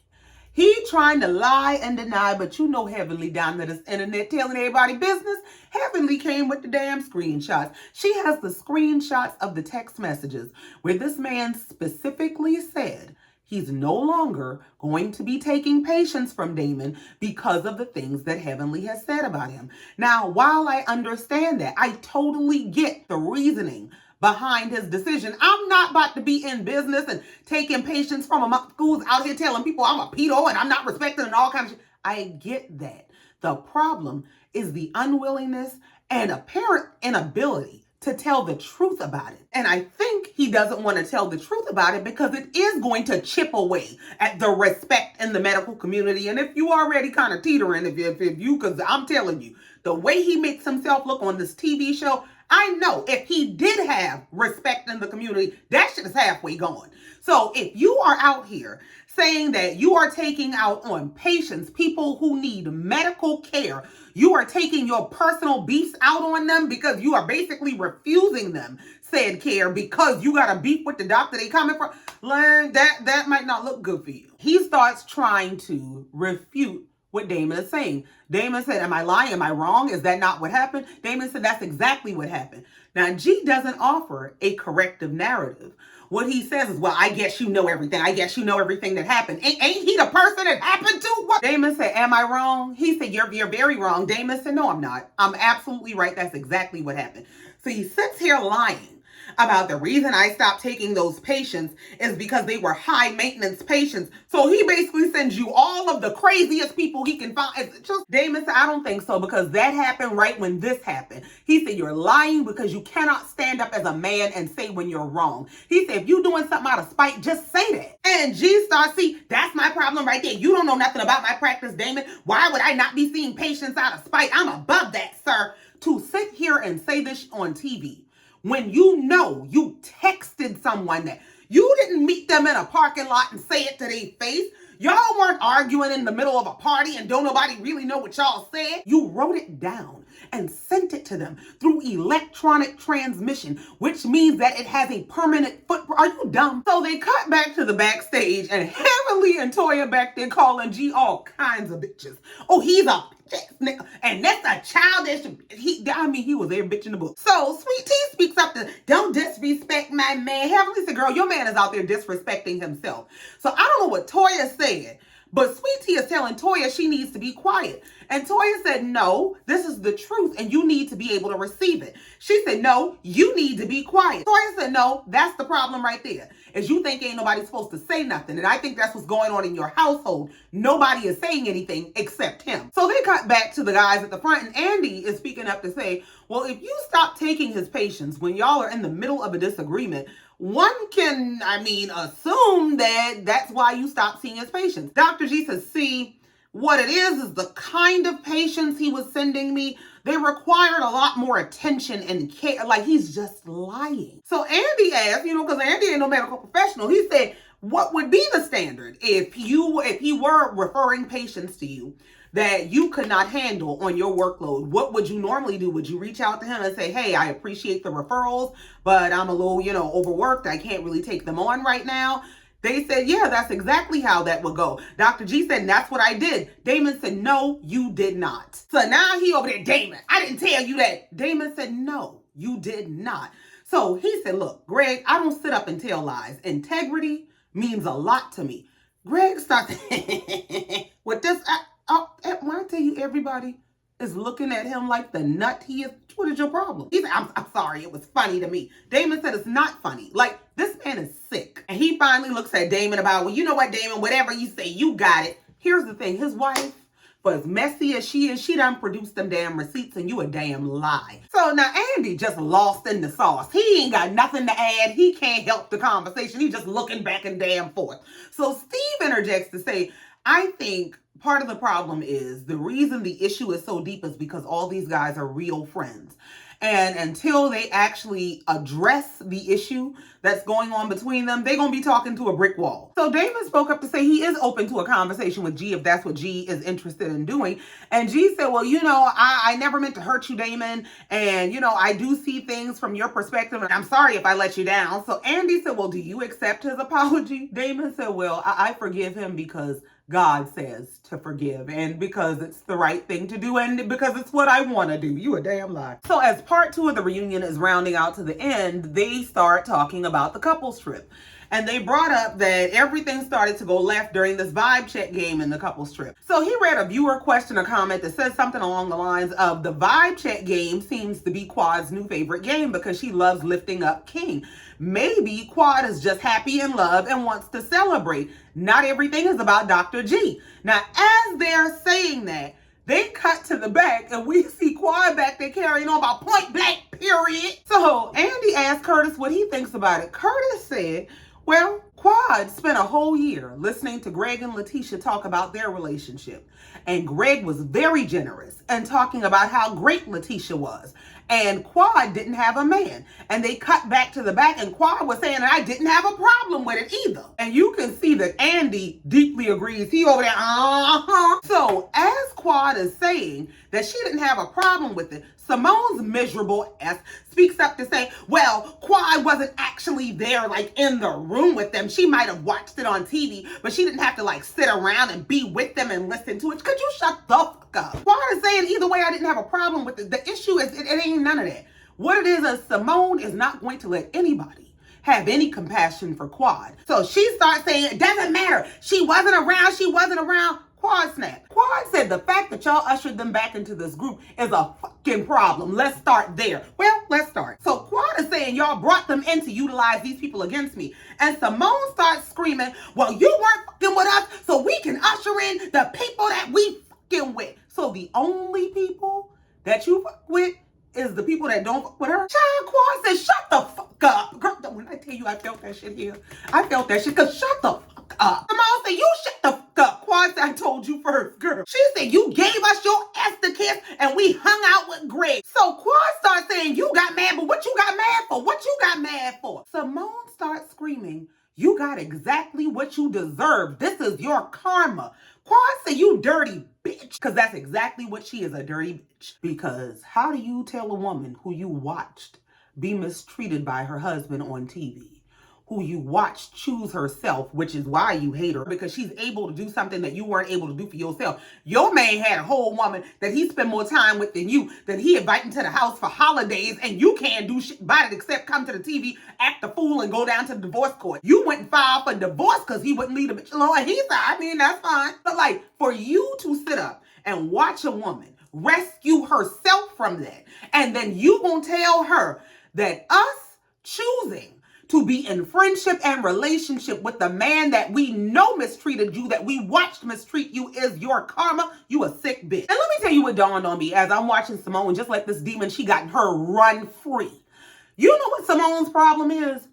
He trying to lie and deny, but you know Heavenly down to this internet telling everybody business. Heavenly came with the damn screenshots. She has the screenshots of the text messages where this man specifically said he's no longer going to be taking patients from Damon because of the things that Heavenly has said about him. Now, while I understand that, I totally get the reasoning behind his decision. I'm not about to be in business and taking patients from who's out here telling people I'm a pedo and I'm not respected and all kinds of shit. I get that. The problem is the unwillingness and apparent inability to tell the truth about it. And I think he doesn't want to tell the truth about it because it is going to chip away at the respect in the medical community. And if you already kind of teetering, if you, because I'm telling you, the way he makes himself look on this TV show, I know if he did have respect in the community, that shit is halfway gone. So if you are out here saying that you are taking out on patients, people who need medical care, you are taking your personal beefs out on them because you are basically refusing them said care because you got a beef with the doctor they coming from, learn that might not look good for you. He starts trying to refute what Damon is saying. Damon said, am I lying? Am I wrong? Is that not what happened? Damon said, that's exactly what happened. Now, G doesn't offer a corrective narrative. What he says is, well, I guess you know everything. I guess you know everything that happened. Ain't he the person it happened to? What? Damon said, am I wrong? He said, you're very wrong. Damon said, no, I'm not. I'm absolutely right. That's exactly what happened. So he sits here lying about the reason I stopped taking those patients is because they were high maintenance patients. So he basically sends you all of the craziest people he can find. It's just, Damon said, I don't think so because that happened right when this happened. He said, you're lying because you cannot stand up as a man and say when you're wrong. He said, if you're doing something out of spite, just say that. And G starts, see, that's my problem right there. You don't know nothing about my practice, Damon. Why would I not be seeing patients out of spite? I'm above that, sir. To sit here and say this on TV, when you know you texted someone that you didn't meet them in a parking lot and say it to their face. Y'all weren't arguing in the middle of a party and don't nobody really know what y'all said. You wrote it down and sent it to them through electronic transmission, which means that it has a permanent footprint. Are you dumb? So they cut back to the backstage and Heavenly and Toya back there calling G all kinds of bitches. Oh, he's a bitch, and that's a childish, he was there bitching the book. So Sweet Tea speaks up to, don't disrespect my man. Heavenly said, girl, your man is out there disrespecting himself. So I don't know what Toya said, but Sweet Tea is telling Toya she needs to be quiet. And Toya said, no, this is the truth and you need to be able to receive it. She said, no, you need to be quiet. Toya said, no, that's the problem right there. Is you think ain't nobody supposed to say nothing. And I think that's what's going on in your household. Nobody is saying anything except him. So they cut back to the guys at the front and Andy is speaking up to say, well, if you stop taking his patients when y'all are in the middle of a disagreement, one can, assume that that's why you stopped seeing his patients. Dr. G says, see, what it is the kind of patients he was sending me, they required a lot more attention and care. Like, he's just lying. So Andy asked, because Andy ain't no medical professional, he said, what would be the standard if he were referring patients to you that you could not handle on your workload? What would you normally do? Would you reach out to him and say, hey, I appreciate the referrals, but I'm a little, overworked. I can't really take them on right now. They said, yeah, that's exactly how that would go. Dr. G said, that's what I did. Damon said, no, you did not. So now he over there, Damon, I didn't tell you that. Damon said, no, you did not. So he said, look, Greg, I don't sit up and tell lies. Integrity means a lot to me. Greg starts with this. When I tell you, everybody is looking at him like the nut he is. What is your problem? He said, I'm sorry, it was funny to me. Damon said it's not funny. Like, this man is sick. And he finally looks at Damon about, well, you know what, Damon, whatever you say, you got it. Here's the thing, his wife, for as messy as she done produced them damn receipts, and you a damn lie. So now Andy just lost in the sauce. He ain't got nothing to add. He can't help the conversation. He just looking back and damn forth. So Steve interjects to say, I think part of the problem is the reason the issue is so deep is because all these guys are real friends. And until they actually address the issue that's going on between them, they're going to be talking to a brick wall. So Damon spoke up to say he is open to a conversation with G if that's what G is interested in doing. And G said, well, you know, I never meant to hurt you, Damon. And, you know, I do see things from your perspective. And I'm sorry if I let you down. So Andy said, well, do you accept his apology? Damon said, well, I forgive him because God says to forgive, and because it's the right thing to do, and because it's what I want to do. You a damn lie. So as part 2 of the reunion is rounding out to the end, they start talking about the couples trip. And they brought up that everything started to go left during this vibe check game in the couples trip. So he read a viewer question or comment that says something along the lines of, the vibe check game seems to be Quad's new favorite game because she loves lifting up King. Maybe Quad is just happy in love and wants to celebrate. Not everything is about Dr. G. Now, as they're saying that, they cut to the back and we see Quad back there carrying on about point blank, period. So Andy asked Curtis what he thinks about it. Curtis said, well, Quad spent a whole year listening to Greg and Letitia talk about their relationship. And Greg was very generous and talking about how great Letitia was. And Quad didn't have a man. And they cut back to the back and Quad was saying, I didn't have a problem with it either. And you can see that Andy deeply agrees. He over there, So as Quad is saying that she didn't have a problem with it, Simone's miserable ass speaks up to say, well, Quad wasn't actually there, like in the room with them. She might have watched it on TV, but she didn't have to like sit around and be with them and listen to it. Could you shut the fuck up? Quad is saying either way, I didn't have a problem with it. The issue is it ain't none of that. What it is Simone is not going to let anybody have any compassion for Quad. So she starts saying, it doesn't matter. She wasn't around. Quad snapped. Quad said the fact that y'all ushered them back into this group is a fucking problem. Let's start there. Well, let's start. So Quad is saying y'all brought them in to utilize these people against me. And Simone starts screaming, well, you weren't fucking with us, so we can usher in the people that we fucking with. So the only people that you fuck with is the people that don't fuck with her. Child, Quad said, shut the fuck up. Girl, when I tell you I felt that shit here, I felt that shit, because shut the fuck up. Simone said, you shut the fuck up. Quad said, I told you first, girl. She said, you gave us your ass to kiss and we hung out with Greg. So Quad starts saying, you got mad, but what you got mad for? What you got mad for? Simone starts screaming, you got exactly what you deserve. This is your karma. Quad said, you dirty bitch. Because that's exactly what she is, a dirty bitch. Because how do you tell a woman who you watched be mistreated by her husband on TV, who you watched choose herself, which is why you hate her, because she's able to do something that you weren't able to do for yourself. Your man had a whole woman that he spent more time with than you, that he invited to the house for holidays, and you can't do shit about it except come to the TV, act the fool, and go down to the divorce court. You went and filed for divorce because he wouldn't leave the bitch alone, and he said, I mean, that's fine. But like, for you to sit up and watch a woman rescue herself from that, and then you gonna tell her that us choosing to be in friendship and relationship with the man that we know mistreated you, that we watched mistreat you, is your karma, you a sick bitch. And let me tell you what dawned on me as I'm watching Simone just let this demon she got in her run free. You know what Simone's problem is?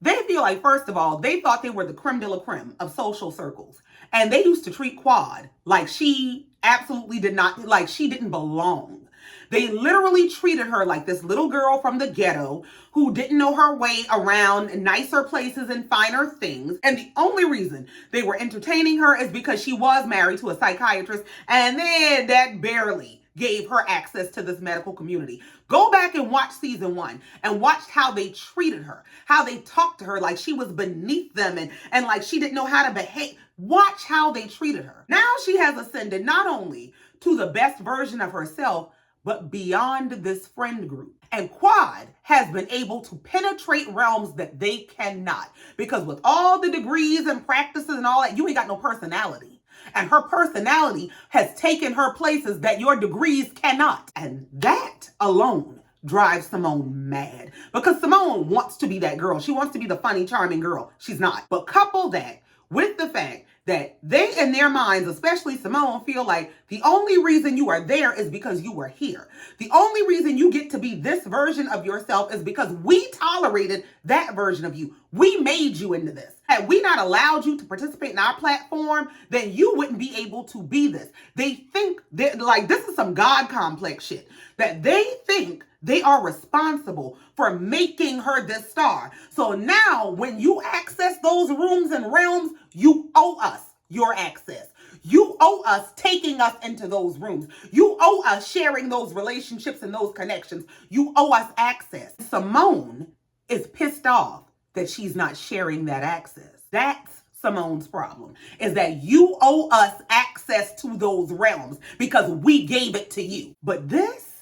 They feel like, first of all, they thought they were the creme de la creme of social circles. And they used to treat Quad like she absolutely did not, like she didn't belong. They literally treated her like this little girl from the ghetto who didn't know her way around nicer places and finer things. And the only reason they were entertaining her is because she was married to a psychiatrist, and then that barely gave her access to this medical community. Go back and watch season 1 and watch how they treated her, how they talked to her like she was beneath them and like she didn't know how to behave. Watch how they treated her. Now she has ascended not only to the best version of herself, but beyond this friend group. And Quad has been able to penetrate realms that they cannot. Because with all the degrees and practices and all that, you ain't got no personality. And her personality has taken her places that your degrees cannot. And that alone drives Simone mad. Because Simone wants to be that girl. She wants to be the funny, charming girl. She's not. But couple that with the fact that they, in their minds, especially Simone, feel like the only reason you are there is because you were here. The only reason you get to be this version of yourself is because we tolerated that version of you. We made you into this. Had we not allowed you to participate in our platform, then you wouldn't be able to be this. They think that, like, this is some God complex shit, that they think they are responsible for making her this star. So now when you access those rooms and realms, you owe us your access. You owe us taking us into those rooms. You owe us sharing those relationships and those connections. You owe us access. Simone is pissed off that she's not sharing that access. That's Simone's problem, is that you owe us access to those realms because we gave it to you. But this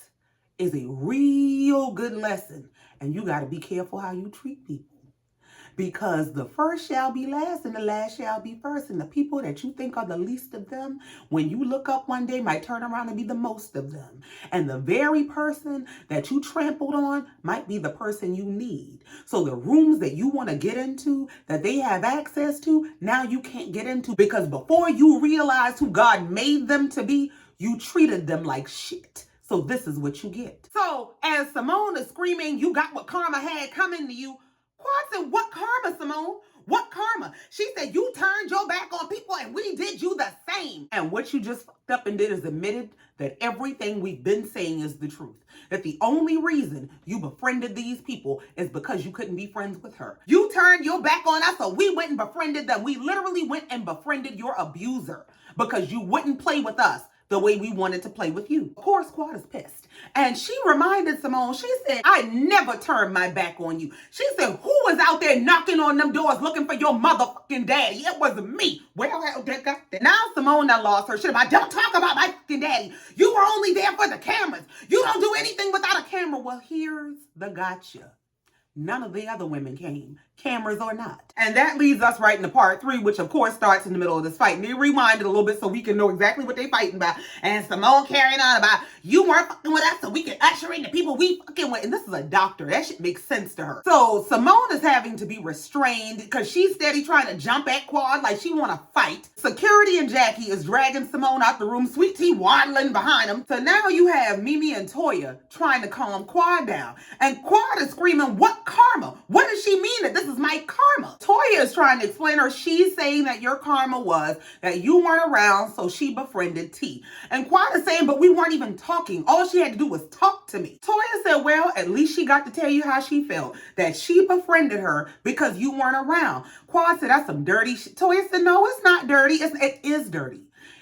is a real good lesson, and you got to be careful how you treat people, because the first shall be last and the last shall be first, and the people that you think are the least of them, when you look up one day, might turn around and be the most of them. And the very person that you trampled on might be the person you need. So the rooms that you want to get into, that they have access to, now you can't get into, because before you realize who God made them to be, you treated them like shit. So this is what you get. So as Simone is screaming, you got what karma had coming to you, Quad said, what karma, Simone? What karma? She said, you turned your back on people and we did you the same. And what you just fucked up and did is admitted that everything we've been saying is the truth. That the only reason you befriended these people is because you couldn't be friends with her. You turned your back on us, so we went and befriended them. We literally went and befriended your abuser because you wouldn't play with us the way we wanted to play with you. Of course, Quad is pissed. And she reminded Simone, she said, I never turned my back on you. She said, who was out there knocking on them doors looking for your motherfucking daddy? It was me. Well, that got that. Now Simone done lost her shit about, don't talk about my fucking daddy. You were only there for the cameras. You don't do anything without a camera. Well, here's the gotcha. None of the other women came, cameras or not. And that leads us right into part 3, which of course starts in the middle of this fight. And they rewind it a little bit so we can know exactly what they fighting about. And Simone carrying on about, you weren't fucking with us so we can usher in the people we fucking with. And this is a doctor. That shit makes sense to her. So Simone is having to be restrained because she's steady trying to jump at Quad like she want to fight. Security and Jackie is dragging Simone out the room. Sweet Tea waddling behind them. So now you have Mimi and Toya trying to calm Quad down. And Quad is screaming, what karma? What does she mean that this is my karma? Toya is trying to explain her. She's saying that your karma was that you weren't around, so she befriended T. And Quad is saying, but we weren't even talking. All she had to do was talk to me. Toya said, well, at least she got to tell you how she felt, that she befriended her because you weren't around. Quad said, that's some dirty shit. Toya said, no, it's not dirty. It is dirty.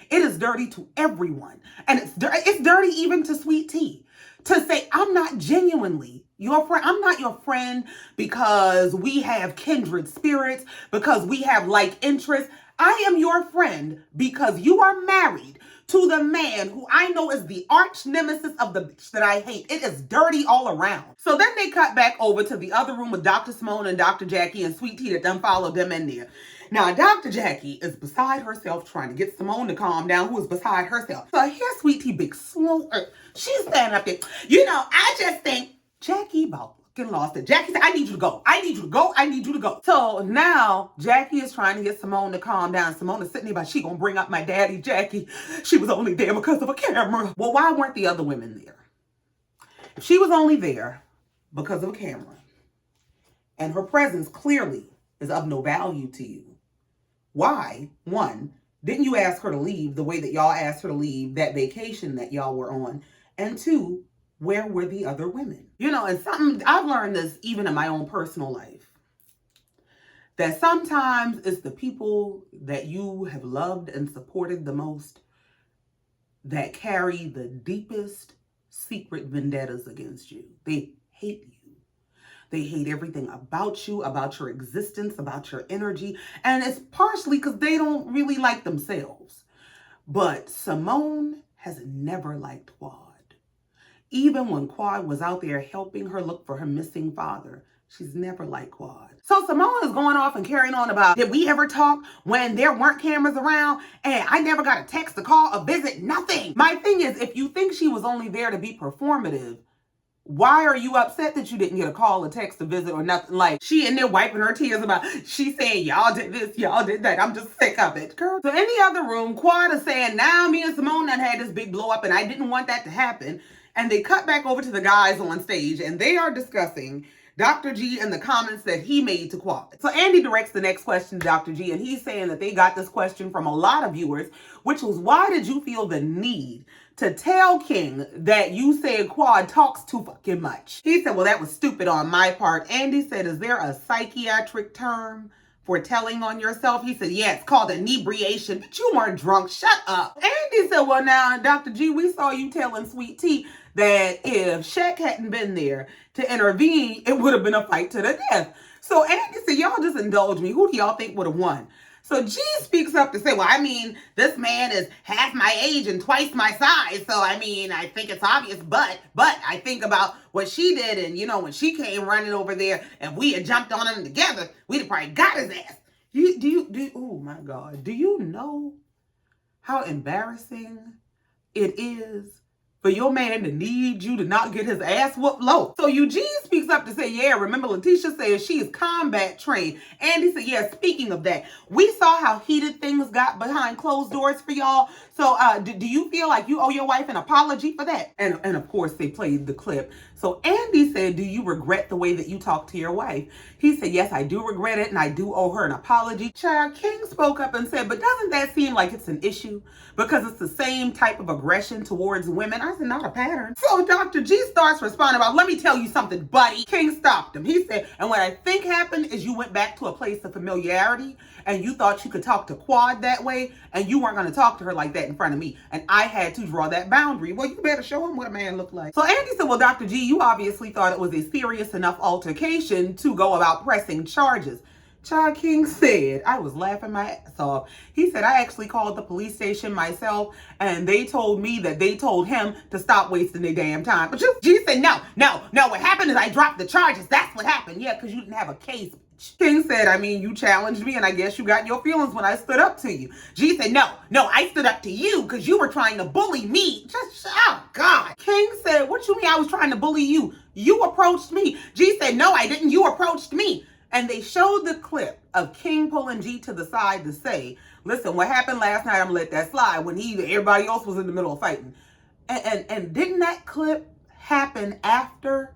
It is dirty to everyone. And it's dirty even to Sweet Tea. To say, I'm not genuinely your friend. I'm not your friend because we have kindred spirits, because we have like interests. I am your friend because you are married to the man who I know is the arch nemesis of the bitch that I hate. It is dirty all around. So then they cut back over to the other room with Dr. Simone and Dr. Jackie and Sweet Tea that done followed them in there. Now, Dr. Jackie is beside herself trying to get Simone to calm down, who is beside herself. So here's Sweet Tea big slow. She's standing up there. You know, I just think Jackie about fucking lost it. Jackie said, I need you to go. I need you to go. I need you to go. So now Jackie is trying to get Simone to calm down. Simone is sitting there, but she gonna bring up my daddy, Jackie. She was only there because of a camera. Well, why weren't the other women there? If she was only there because of a camera, and her presence clearly is of no value to you, why, one, didn't you ask her to leave the way that y'all asked her to leave that vacation that y'all were on? And two, where were the other women? You know, and something, I've learned this even in my own personal life, that sometimes it's the people that you have loved and supported the most that carry the deepest secret vendettas against you. They hate you. They hate everything about you, about your existence, about your energy. And it's partially because they don't really like themselves. But Simone has never liked Quad. even when Quad was out there helping her look for her missing father. She's never liked Quad. So Simone is going off and carrying on about, did we ever talk when there weren't cameras around and I never got a text, a call, a visit, nothing. My thing is, if you think she was only there to be performative, why are you upset that you didn't get a call, a text, a visit, or nothing? Like, she in there wiping her tears about, she saying, y'all did this, y'all did that. I'm just sick of it. Girl. So in the other room, Quad is saying, now me and Simone done had this big blow up and I didn't want that to happen. And they cut back over to the guys on stage and they are discussing Dr. G and the comments that he made to Quad. So Andy directs the next question to Dr. G, and he's saying that they got this question from a lot of viewers, which was, why did you feel the need to tell King that you said Quad talks too fucking much? He said, well, that was stupid on my part. Andy said, is there a psychiatric term for telling on yourself? He said, yeah, it's called inebriation, but you weren't drunk. Shut up. Andy said, well, now, Dr. G, we saw you telling Sweet Tea that if Shaq hadn't been there to intervene, it would have been a fight to the death. So Andy said, y'all just indulge me. Who do y'all think would have won? So G speaks up to say, well, I mean, this man is half my age and twice my size. So, I mean, I think it's obvious, but I think about what she did. And, you know, when she came running over there and we had jumped on him together, we'd have probably got his ass. Oh my God. Do you know how embarrassing it is for your man to need you to not get his ass whooped low? So Eugene speaks up to say, yeah, remember Letitia says she is combat trained. Andy said, yeah, speaking of that, we saw how heated things got behind closed doors for y'all. So do you feel like you owe your wife an apology for that? And of course, they played the clip. So Andy said, do you regret the way that you talked to your wife? He said, yes, I do regret it, and I do owe her an apology. Child, King spoke up and said, but doesn't that seem like it's an issue? Because it's the same type of aggression towards women. I said, not a pattern. So Dr. G starts responding about, let me tell you something, buddy. King stopped him. He said, and what I think happened is you went back to a place of familiarity and you thought you could talk to Quad that way and you weren't going to talk to her like that in front of me. And I had to draw that boundary. Well, you better show him what a man looked like. So Andy said, well, Dr. G, you obviously thought it was a serious enough altercation to go about pressing charges. Child, King said, I was laughing my ass off. He said, I actually called the police station myself and they told me that they told him to stop wasting their damn time. But G said, no. What happened is I dropped the charges. That's what happened. Yeah, because you didn't have a case. King said, I mean, you challenged me and I guess you got your feelings when I stood up to you. G said, no, I stood up to you because you were trying to bully me. Oh God. King said, what you mean I was trying to bully you? You approached me. G said, no, I didn't. You approached me. And they showed the clip of King pulling G to the side to say, listen, what happened last night, I'm gonna let that slide when everybody else was in the middle of fighting. And didn't that clip happen after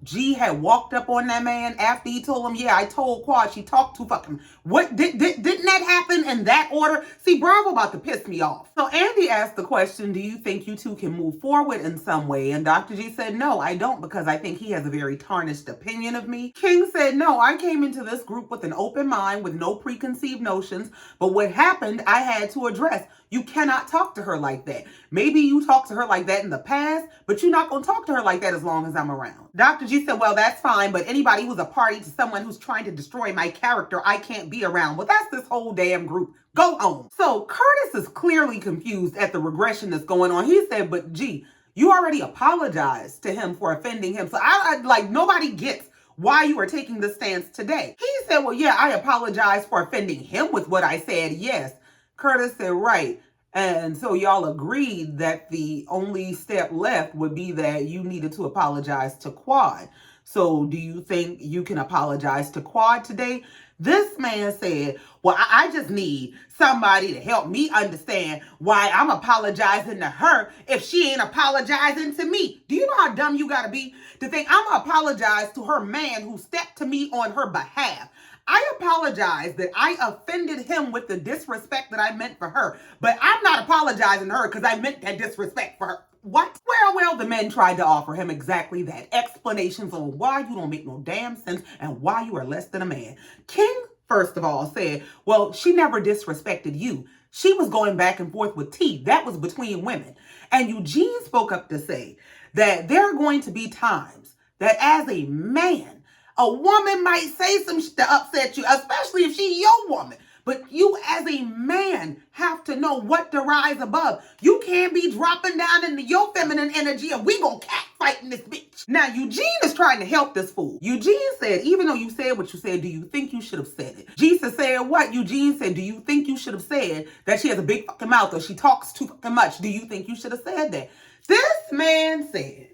G had walked up on that man after he told him, yeah, I told Quad she talked too fucking. What didn't that happen in that order? See, Bravo about to piss me off. So Andy asked the question, do you think you two can move forward in some way? And Dr. G said, no, I don't, because I think he has a very tarnished opinion of me. King said, no, I came into this group with an open mind with no preconceived notions, but what happened, I had to address. You cannot talk to her like that. Maybe you talked to her like that in the past, but you're not going to talk to her like that as long as I'm around. Dr. G said, well, that's fine, but anybody who's a party to someone who's trying to destroy my character, I can't be around. Well, that's this whole damn group. Go home. So Curtis is clearly confused at the regression that's going on. He said, but G, you already apologized to him for offending him. So I like, nobody gets why you are taking this stance today. He said, well, yeah, I apologize for offending him with what I said. Yes. Curtis said, right. And so y'all agreed that the only step left would be that you needed to apologize to Quad. So do you think you can apologize to Quad today? This man said, well, I just need somebody to help me understand why I'm apologizing to her if she ain't apologizing to me. Do you know how dumb you gotta be to think I'm gonna apologize to her man who stepped to me on her behalf? I apologize that I offended him with the disrespect that I meant for her, but I'm not apologizing to her because I meant that disrespect for her. What? Well, the men tried to offer him exactly that. Explanations on why you don't make no damn sense and why you are less than a man. King, first of all, said, well, she never disrespected you. She was going back and forth with T. That was between women. And Eugene spoke up to say that there are going to be times that as a man, a woman might say some shit to upset you, especially if she's your woman. But you as a man have to know what to rise above. You can't be dropping down into your feminine energy and we gonna catfight in this bitch. Now, Eugene is trying to help this fool. Eugene said, even though you said what you said, do you think you should have said it? Jesus said what? Eugene said, do you think you should have said that she has a big fucking mouth or she talks too fucking much? Do you think you should have said that? This man said,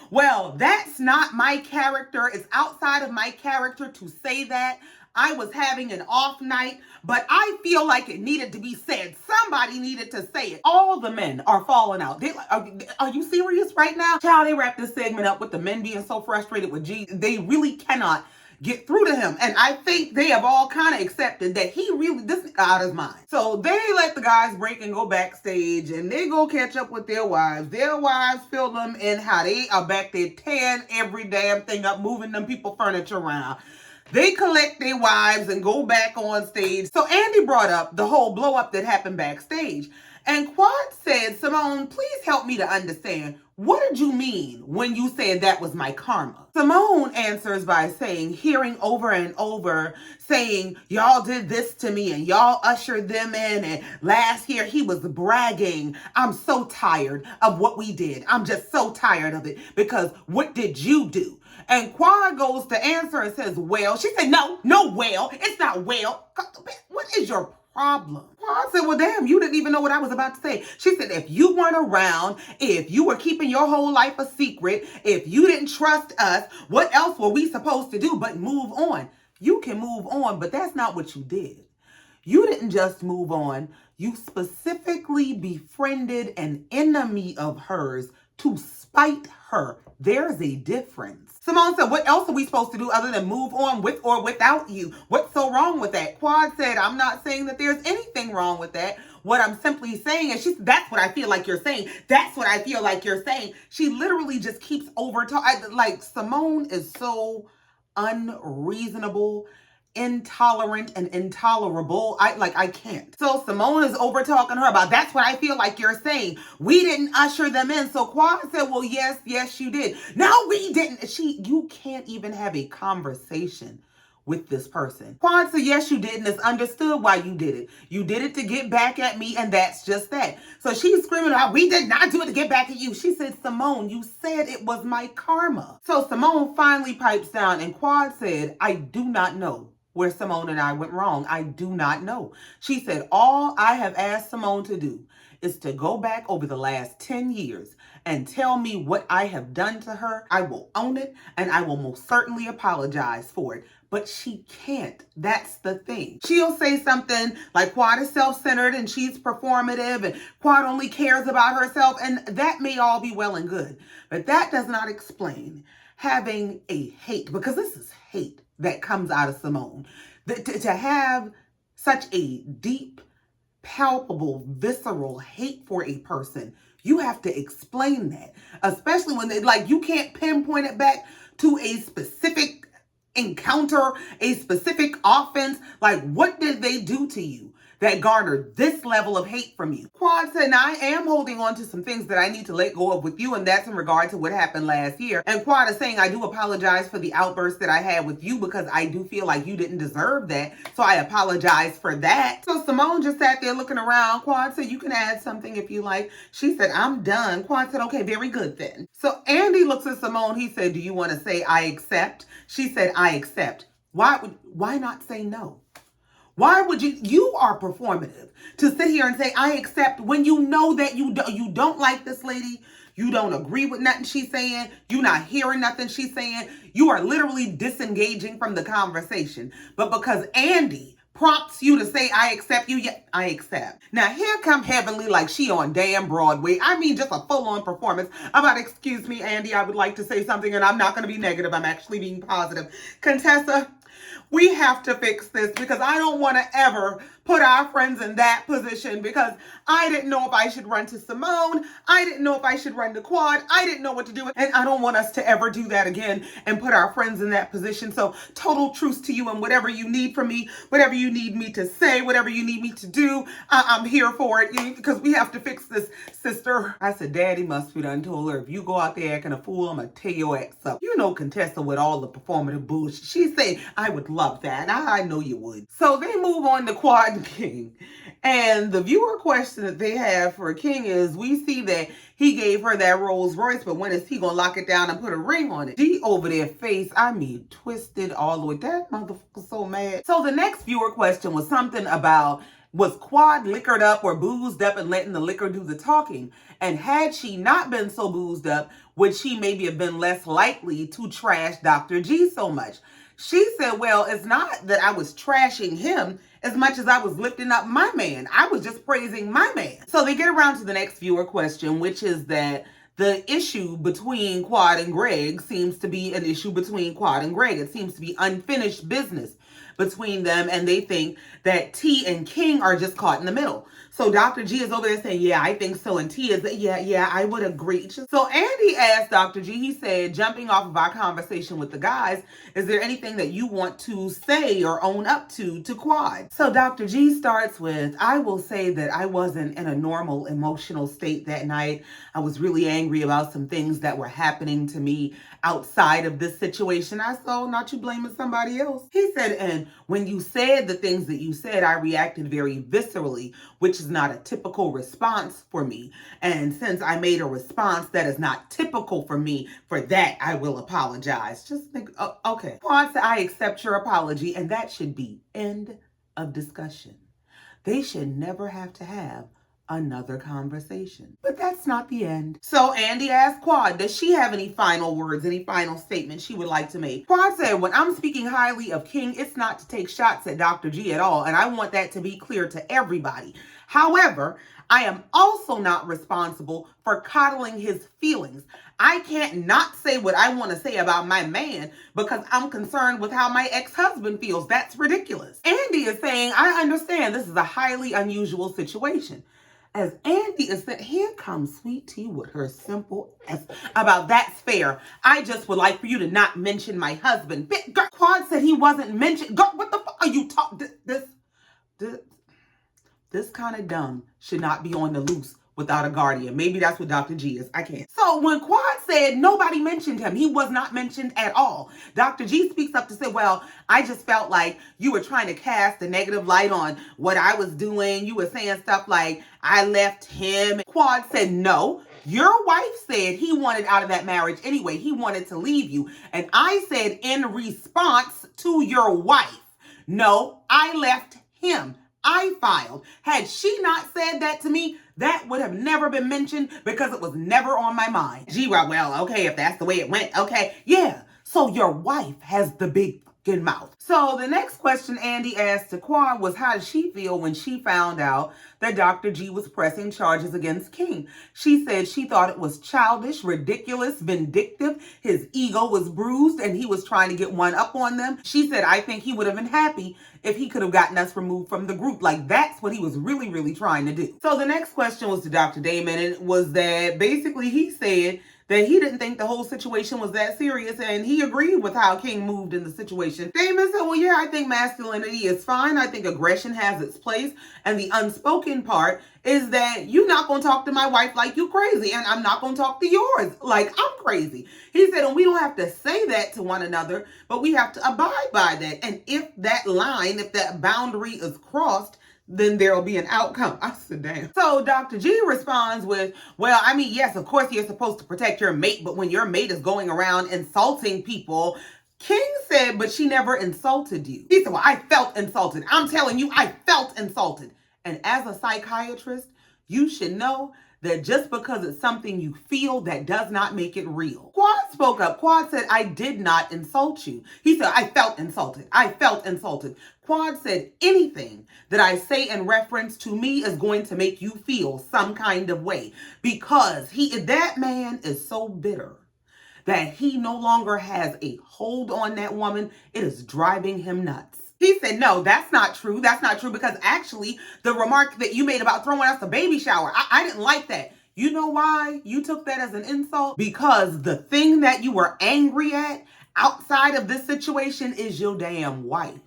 well, that's not my character. It's outside of my character to say that. I was having an off night, but I feel like it needed to be said. Somebody needed to say it. All the men are falling out. Are you serious right now? Child, they wrap this segment up with the men being so frustrated with G. They really cannot get through to him. And I think they have all kind of accepted that this is out of his mind. So they let the guys break and go backstage and they go catch up with their wives. Their wives fill them in how they are back there tearing every damn thing up, moving them people furniture around. They collect their wives and go back on stage. So Andy brought up the whole blow up that happened backstage. And Quad said, Simone, please help me to understand. What did you mean when you said that was my karma? Simone answers by saying, hearing over and over, saying, y'all did this to me and y'all ushered them in. And last year he was bragging. I'm so tired of what we did. I'm just so tired of it because what did you do? And Quad goes to answer and says, well, she said, no, well, it's not well. What is your problem? Quad said, well, damn, you didn't even know what I was about to say. She said, if you weren't around, if you were keeping your whole life a secret, if you didn't trust us, what else were we supposed to do but move on? You can move on, but that's not what you did. You didn't just move on. You specifically befriended an enemy of hers to spite her. There's a difference. Simone said, what else are we supposed to do other than move on with or without you? What's so wrong with that? Quad said, I'm not saying that there's anything wrong with that. What I'm simply saying is, that's what I feel like you're saying. That's what I feel like you're saying. She literally just keeps over talking. Like, Simone is so unreasonable, intolerant, and intolerable. I can't. So Simone is over talking her about, that's what I feel like you're saying. We didn't usher them in. So Quad said, well, yes, you did. No, we didn't. You can't even have a conversation with this person. Quad said, yes, you did, and it's understood why you did it. You did it to get back at me, and that's just that. So she's screaming out, we did not do it to get back at you. She said, Simone, you said it was my karma. So Simone finally pipes down, and Quad said, I do not know where Simone and I went wrong. I do not know. She said, all I have asked Simone to do is to go back over the last 10 years and tell me what I have done to her. I will own it and I will most certainly apologize for it. But she can't. That's the thing. She'll say something like Quad is self-centered and she's performative and Quad only cares about herself. And that may all be well and good. But that does not explain having a hate, because this is hate that comes out of Simone. To have such a deep, palpable, visceral hate for a person, you have to explain that. Especially when you can't pinpoint it back to a specific encounter, a specific offense. Like, what did they do to you that garnered this level of hate from you? Quad said, now I am holding on to some things that I need to let go of with you, and that's in regard to what happened last year. And Quad is saying, I do apologize for the outburst that I had with you because I do feel like you didn't deserve that. So I apologize for that. So Simone just sat there looking around. Quad said, you can add something if you like. She said, I'm done. Quad said, okay, very good then. So Andy looks at Simone. He said, do you want to say I accept? She said, I accept. Why not say no? Why would you are performative to sit here and say, I accept, when you know that you don't like this lady, you don't agree with nothing she's saying, you're not hearing nothing she's saying, you are literally disengaging from the conversation. But because Andy prompts you to say, I accept you, yeah, I accept. Now here come Heavenly like she on damn Broadway. I mean, just a full-on performance about, excuse me, Andy, I would like to say something, and I'm not going to be negative, I'm actually being positive. Contessa, we have to fix this because I don't want to ever put our friends in that position because I didn't know if I should run to Simone. I didn't know if I should run to Quad. I didn't know what to do. And I don't want us to ever do that again and put our friends in that position. So total truce to you, and whatever you need from me, whatever you need me to say, whatever you need me to do, I'm here for it because we have to fix this, sister. I said, Daddy must be done told her, if you go out there acting a fool, I'm going to tear your ass up. You know Contessa with all the performative bullshit. She said, I would love that. I know you would. So they move on to Quad and King. And the viewer question that they have for King is, we see that he gave her that Rolls Royce, but when is he going to lock it down and put a ring on it? She over there face, I mean, twisted all the way. That motherfucker so mad. So the next viewer question was something about, was Quad liquored up or boozed up and letting the liquor do the talking? And had she not been so boozed up, would she maybe have been less likely to trash Dr. G so much? She said, well, it's not that I was trashing him as much as I was lifting up my man. I was just praising my man. So they get around to the next viewer question, which is that the issue between Quad and Greg seems to be an issue between Quad and Greg. It seems to be unfinished business between them, and they think that T and King are just caught in the middle. So Dr. G is over there saying, yeah, I think so. And T is, yeah, I would agree. So Andy asked Dr. G, he said, jumping off of our conversation with the guys, is there anything that you want to say or own up to Quad? So Dr. G starts with, I will say that I wasn't in a normal emotional state that night. I was really angry about some things that were happening to me outside of this situation. I saw, not you blaming somebody else. He said, and when you said the things that you said, I reacted very viscerally, which is not a typical response for me. And since I made a response that is not typical for me, for that, I will apologize. Just think, okay. Quad said, I accept your apology, and that should be end of discussion. They should never have to have another conversation. But that's not the end. So Andy asked Quad, does she have any final words, any final statements she would like to make? Quad said, when I'm speaking highly of King, it's not to take shots at Dr. G at all, and I want that to be clear to everybody. However, I am also not responsible for coddling his feelings. I can't not say what I want to say about my man because I'm concerned with how my ex-husband feels. That's ridiculous. Andy is saying, I understand this is a highly unusual situation. As Andy is saying, here comes Sweet Tea with her simple S about that's fair. I just would like for you to not mention my husband. Quad said he wasn't mentioned. Girl, what the fuck are you talking? This kind of dumb should not be on the loose without a guardian. Maybe that's what Dr. G is. I can't. So when Quad said nobody mentioned him, he was not mentioned at all. Dr. G speaks up to say, well, I just felt like you were trying to cast a negative light on what I was doing. You were saying stuff like, I left him. Quad said, no. Your wife said he wanted out of that marriage anyway. He wanted to leave you. And I said in response to your wife, no, I left him. I filed. Had she not said that to me, that would have never been mentioned because it was never on my mind. G, well, okay, if that's the way it went, okay. Yeah, so your wife has the big fucking mouth. So the next question Andy asked to Quad was, how did she feel when she found out that Dr. G was pressing charges against King? She said she thought it was childish, ridiculous, vindictive. His ego was bruised and he was trying to get one up on them. She said, I think he would have been happy if he could have gotten us removed from the group. Like, that's what he was really, really trying to do. So the next question was to Dr. Damon, and it was that basically he said that he didn't think the whole situation was that serious, and he agreed with how King moved in the situation. Damon said, well, yeah, I think masculinity is fine. I think aggression has its place, and the unspoken part is that you're not going to talk to my wife like you crazy, and I'm not going to talk to yours like I'm crazy. He said, and we don't have to say that to one another, but we have to abide by that. And if that line, if that boundary is crossed, then there'll be an outcome. I said, damn. So Dr. G responds with, well, I mean, yes, of course you're supposed to protect your mate, but when your mate is going around insulting people, King said, but she never insulted you. He said, well, I felt insulted. I'm telling you, I felt insulted. And as a psychiatrist, you should know that just because it's something you feel, that does not make it real. Quad spoke up. Quad said, I did not insult you. He said, I felt insulted. I felt insulted. Quad said, anything that I say in reference to me is going to make you feel some kind of way, because that man is so bitter that he no longer has a hold on that woman. It is driving him nuts. He said, no, that's not true. That's not true because actually the remark that you made about throwing us a baby shower, I didn't like that. You know why you took that as an insult? Because the thing that you were angry at outside of this situation is your damn wife.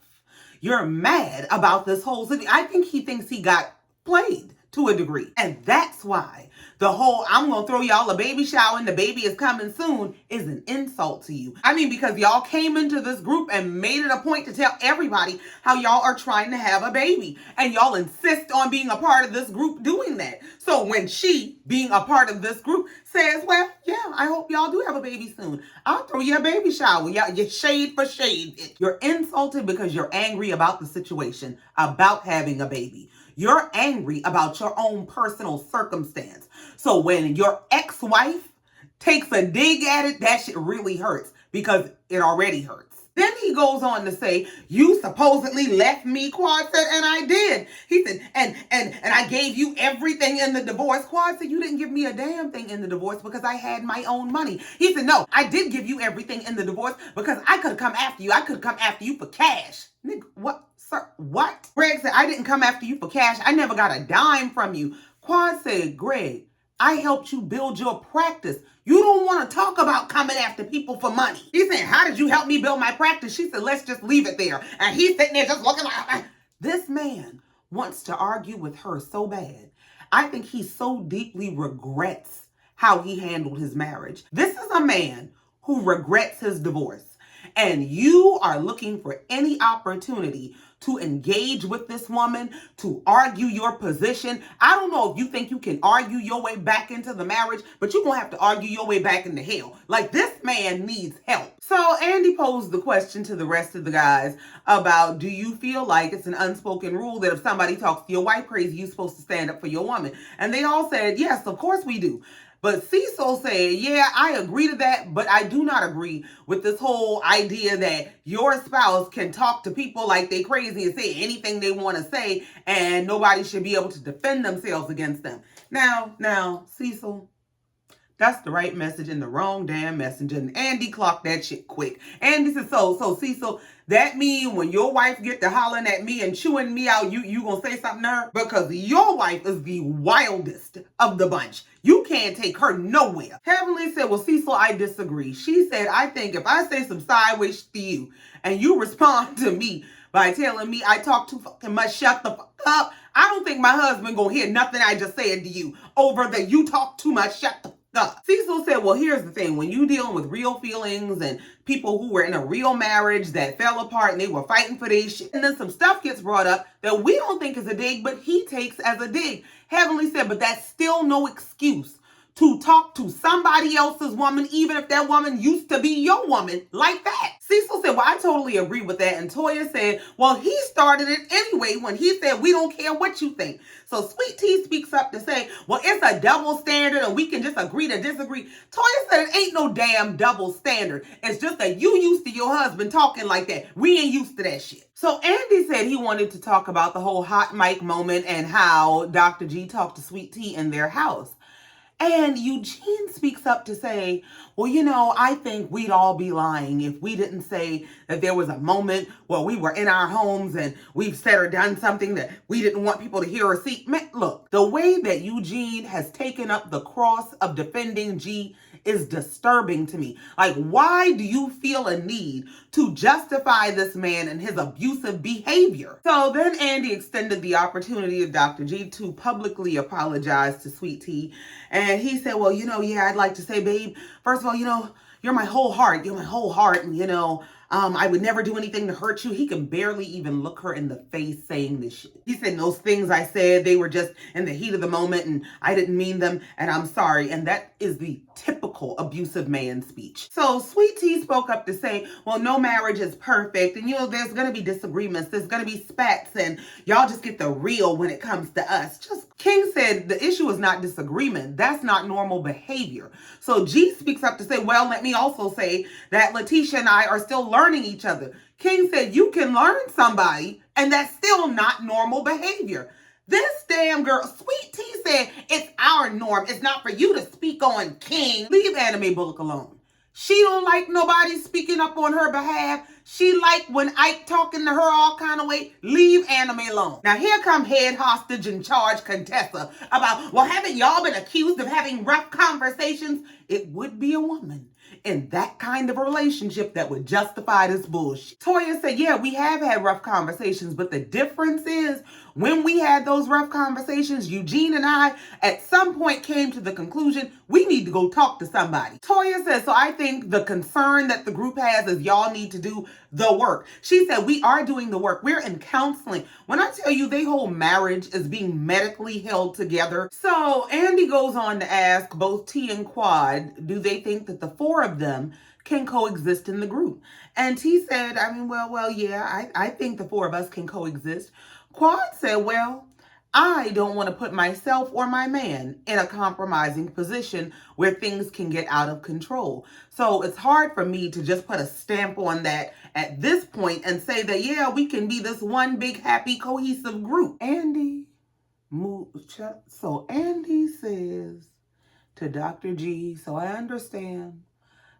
You're mad about this whole situation. I think he thinks he got played to a degree. And that's why the whole I'm going to throw y'all a baby shower and the baby is coming soon is an insult to you. I mean, because y'all came into this group and made it a point to tell everybody how y'all are trying to have a baby. And y'all insist on being a part of this group doing that. So when she, being a part of this group, says, well, yeah, I hope y'all do have a baby soon, I'll throw you a baby shower. Yeah, you shade for shade. You're insulted because you're angry about the situation, about having a baby. You're angry about your own personal circumstance. So when your ex-wife takes a dig at it, that shit really hurts because it already hurts. Then he goes on to say, you supposedly left me, Quad said, and I did. He said, and I gave you everything in the divorce. Quad said, you didn't give me a damn thing in the divorce because I had my own money. He said, no, I did give you everything in the divorce because I could have come after you. I could have come after you for cash. Nigga, what? Sir, what? Greg said, I didn't come after you for cash. I never got a dime from you. Quad said, Greg, I helped you build your practice. You don't want to talk about coming after people for money. He said, how did you help me build my practice? She said, let's just leave it there. And he's sitting there just looking like, this man wants to argue with her so bad. I think he so deeply regrets how he handled his marriage. This is a man who regrets his divorce. And you are looking for any opportunity to engage with this woman, to argue your position. I don't know if you think you can argue your way back into the marriage, but you're going to have to argue your way back into hell. Like, this man needs help. So Andy posed the question to the rest of the guys about, do you feel like it's an unspoken rule that if somebody talks to your wife crazy, you're supposed to stand up for your woman? And they all said, yes, of course we do. But Cecil said, yeah, I agree to that, but I do not agree with this whole idea that your spouse can talk to people like they crazy and say anything they want to say and nobody should be able to defend themselves against them. Now, Cecil, that's the right message and the wrong damn messenger. And Andy clocked that shit quick. Andy said, so Cecil, that mean when your wife get to hollering at me and chewing me out, you gonna say something to her? Because your wife is the wildest of the bunch. You can't take her nowhere. Heavenly said, well, Cecil, I disagree. She said, I think if I say some sideways to you and you respond to me by telling me I talk too fucking much, shut the fuck up, I don't think my husband gonna hear nothing I just said to you over the you talk too much, shut the fuck up. Cecil said, well, here's the thing. When you dealing with real feelings and people who were in a real marriage that fell apart and they were fighting for their shit, and then some stuff gets brought up that we don't think is a dig, but he takes as a dig. Heavenly said, but that's still no excuse to talk to somebody else's woman, even if that woman used to be your woman, like that. Cecil said, well, I totally agree with that. And Toya said, well, he started it anyway when he said, we don't care what you think. So Sweet Tea speaks up to say, well, it's a double standard and we can just agree to disagree. Toya said, it ain't no damn double standard. It's just that you used to your husband talking like that. We ain't used to that shit. So Andy said he wanted to talk about the whole hot mic moment and how Dr. G talked to Sweet Tea in their house. And Eugene speaks up to say, well, I think we'd all be lying if we didn't say that there was a moment where we were in our homes and we've said or done something that we didn't want people to hear or see. Man, look, the way that Eugene has taken up the cross of defending G is disturbing to me. Like, why do you feel a need to justify this man and his abusive behavior? So then Andy extended the opportunity of Dr. G to publicly apologize to Sweet Tea. And he said, well, yeah, I'd like to say, babe, first of all, you're my whole heart. You're my whole heart. And, I would never do anything to hurt you. He can barely even look her in the face saying this shit. He said, those things I said, they were just in the heat of the moment and I didn't mean them and I'm sorry. And that is the typical abusive man speech. So Sweet Tea spoke up to say, well, no marriage is perfect. And, there's going to be disagreements. There's going to be spats and y'all just get the real when it comes to us. King said the issue is not disagreement. That's not normal behavior. So G speaks up to say, well, let me also say that Letitia and I are still learning each other. King said, you can learn somebody and that's still not normal behavior. This damn girl, Sweet Tea said, it's our norm. It's not for you to speak on King. Leave Anime Bullock alone. She don't like nobody speaking up on her behalf. She like when Ike talking to her all kind of way. Leave Anime alone. Now here come head hostage in charge Contessa about, well, haven't y'all been accused of having rough conversations? It would be a woman in that kind of a relationship that would justify this bullshit. Toya said, yeah, we have had rough conversations, but the difference is when we had those rough conversations, Eugene and I at some point came to the conclusion we need to go talk to somebody. Toya says, so I think the concern that the group has is y'all need to do the work. She said, we are doing the work. We're in counseling. When I tell you they whole marriage is being medically held together. So Andy goes on to ask both T and Quad, do they think that the four of them can coexist in the group? And T said, I mean, well, yeah, I think the four of us can coexist. Quad said, well, I don't want to put myself or my man in a compromising position where things can get out of control. So it's hard for me to just put a stamp on that at this point and say that, yeah, we can be this one big, happy, cohesive group. So Andy says to Dr. G, so I understand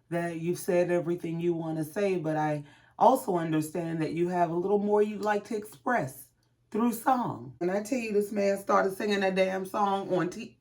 that you've said everything you want to say, but I also understand that you have a little more you'd like to express through song. And I tell you, this man started singing that damn song on T.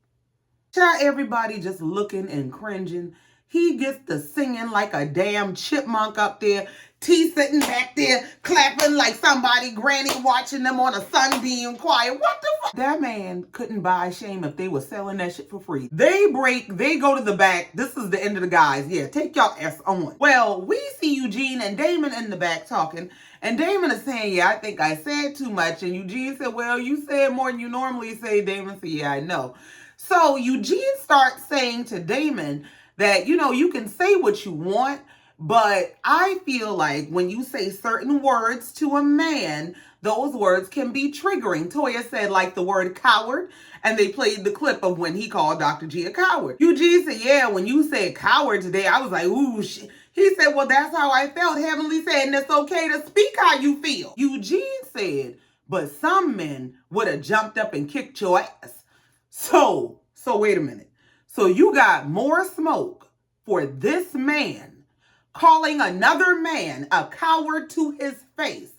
Everybody just looking and cringing. He gets to singing like a damn chipmunk up there. T sitting back there clapping like somebody granny watching them on a sunbeam choir. What the fuck? That man couldn't buy shame if they were selling that shit for free. They go to the back. This is the end of the guys. Yeah, take y'all ass on. Well, we see Eugene and Damon in the back talking. And Damon is saying, yeah, I think I said too much. And Eugene said, well, you said more than you normally say. Damon said, yeah, I know. So Eugene starts saying to Damon that, you can say what you want, but I feel like when you say certain words to a man, those words can be triggering. Toya said like the word coward, and they played the clip of when he called Dr. G a coward. Eugene said, yeah, when you said coward today, I was like, ooh, shit. He said, well, that's how I felt. Heavenly said, and it's okay to speak how you feel. Eugene said, but some men would have jumped up and kicked your ass. So wait a minute. So you got more smoke for this man calling another man a coward to his face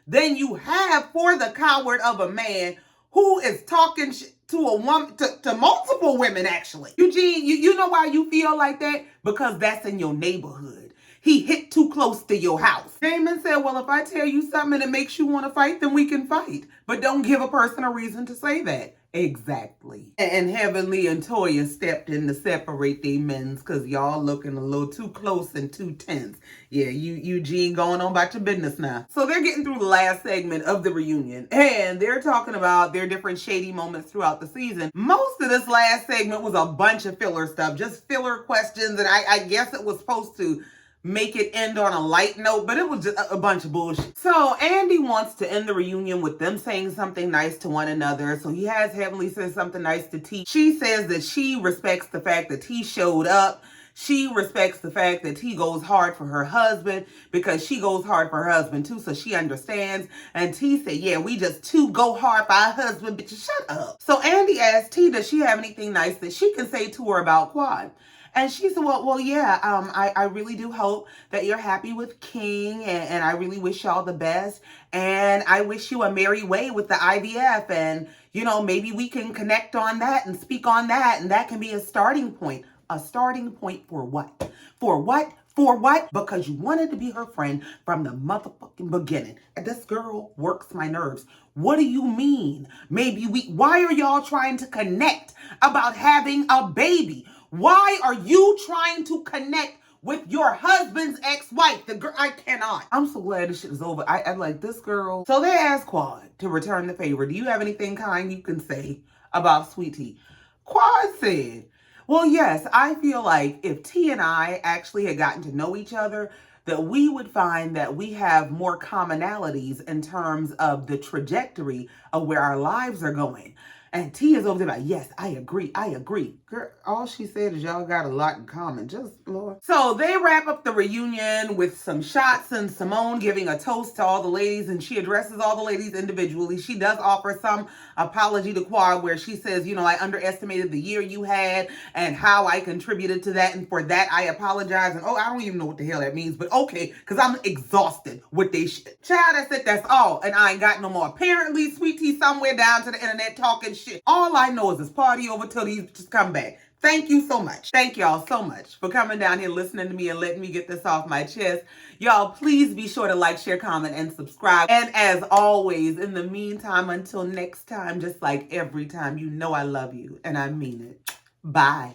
than you have for the coward of a man who is talking to a woman, to multiple women, actually. Eugene, you know why you feel like that? Because that's in your neighborhood. He hit too close to your house. Damon said, well, if I tell you something that makes you want to fight, then we can fight. But don't give a person a reason to say that. Exactly. And Heavenly and Toya stepped in to separate they men's because y'all looking a little too close and too tense. Yeah, Eugene going on about your business now. So they're getting through the last segment of the reunion and they're talking about their different shady moments throughout the season. Most of this last segment was a bunch of filler stuff, just filler questions. And I guess it was supposed to make it end on a light note, but it was just a bunch of bullshit. So Andy wants to end the reunion with them saying something nice to one another. So he has Heavenly say something nice to T. She says that she respects the fact that T showed up. She respects the fact that T goes hard for her husband because she goes hard for her husband too, so she understands. And T said, yeah, we just two go hard for our husband, bitch, shut up. So Andy asked T, does she have anything nice that she can say to her about Quad? And she said, well, yeah, I really do hope that you're happy with King, and I really wish y'all the best. And I wish you a merry way with the IVF, and, maybe we can connect on that and speak on that, and that can be a starting point. A starting point for what? For what? For what? Because you wanted to be her friend from the motherfucking beginning. And this girl works my nerves. What do you mean? Why are y'all trying to connect about having a baby? Why are you trying to connect with your husband's ex-wife? The girl, I cannot. I'm so glad this shit is over. I like this girl. So they asked Quad to return the favor. Do you have anything kind you can say about Sweet Tea? Quad said, well, yes, I feel like if T and I actually had gotten to know each other, that we would find that we have more commonalities in terms of the trajectory of where our lives are going. And Tia's over there like, yes, I agree. Girl, all she said is y'all got a lot in common. Just, Lord. So they wrap up the reunion with some shots and Simone giving a toast to all the ladies, and she addresses all the ladies individually. She does offer some apology to Quad where she says, I underestimated the year you had and how I contributed to that. And for that, I apologize. And I don't even know what the hell that means, but okay, because I'm exhausted with this shit. Child, that's it. That's all. And I ain't got no more. Apparently, Sweet Tea somewhere down to the internet talking shit. All I know is this party over till these just come back. Thank you so much. Thank y'all so much for coming down here, listening to me, and letting me get this off my chest. Y'all, please be sure to like, share, comment, and subscribe. And as always, in the meantime, until next time, just like every time, I love you, and I mean it. Bye.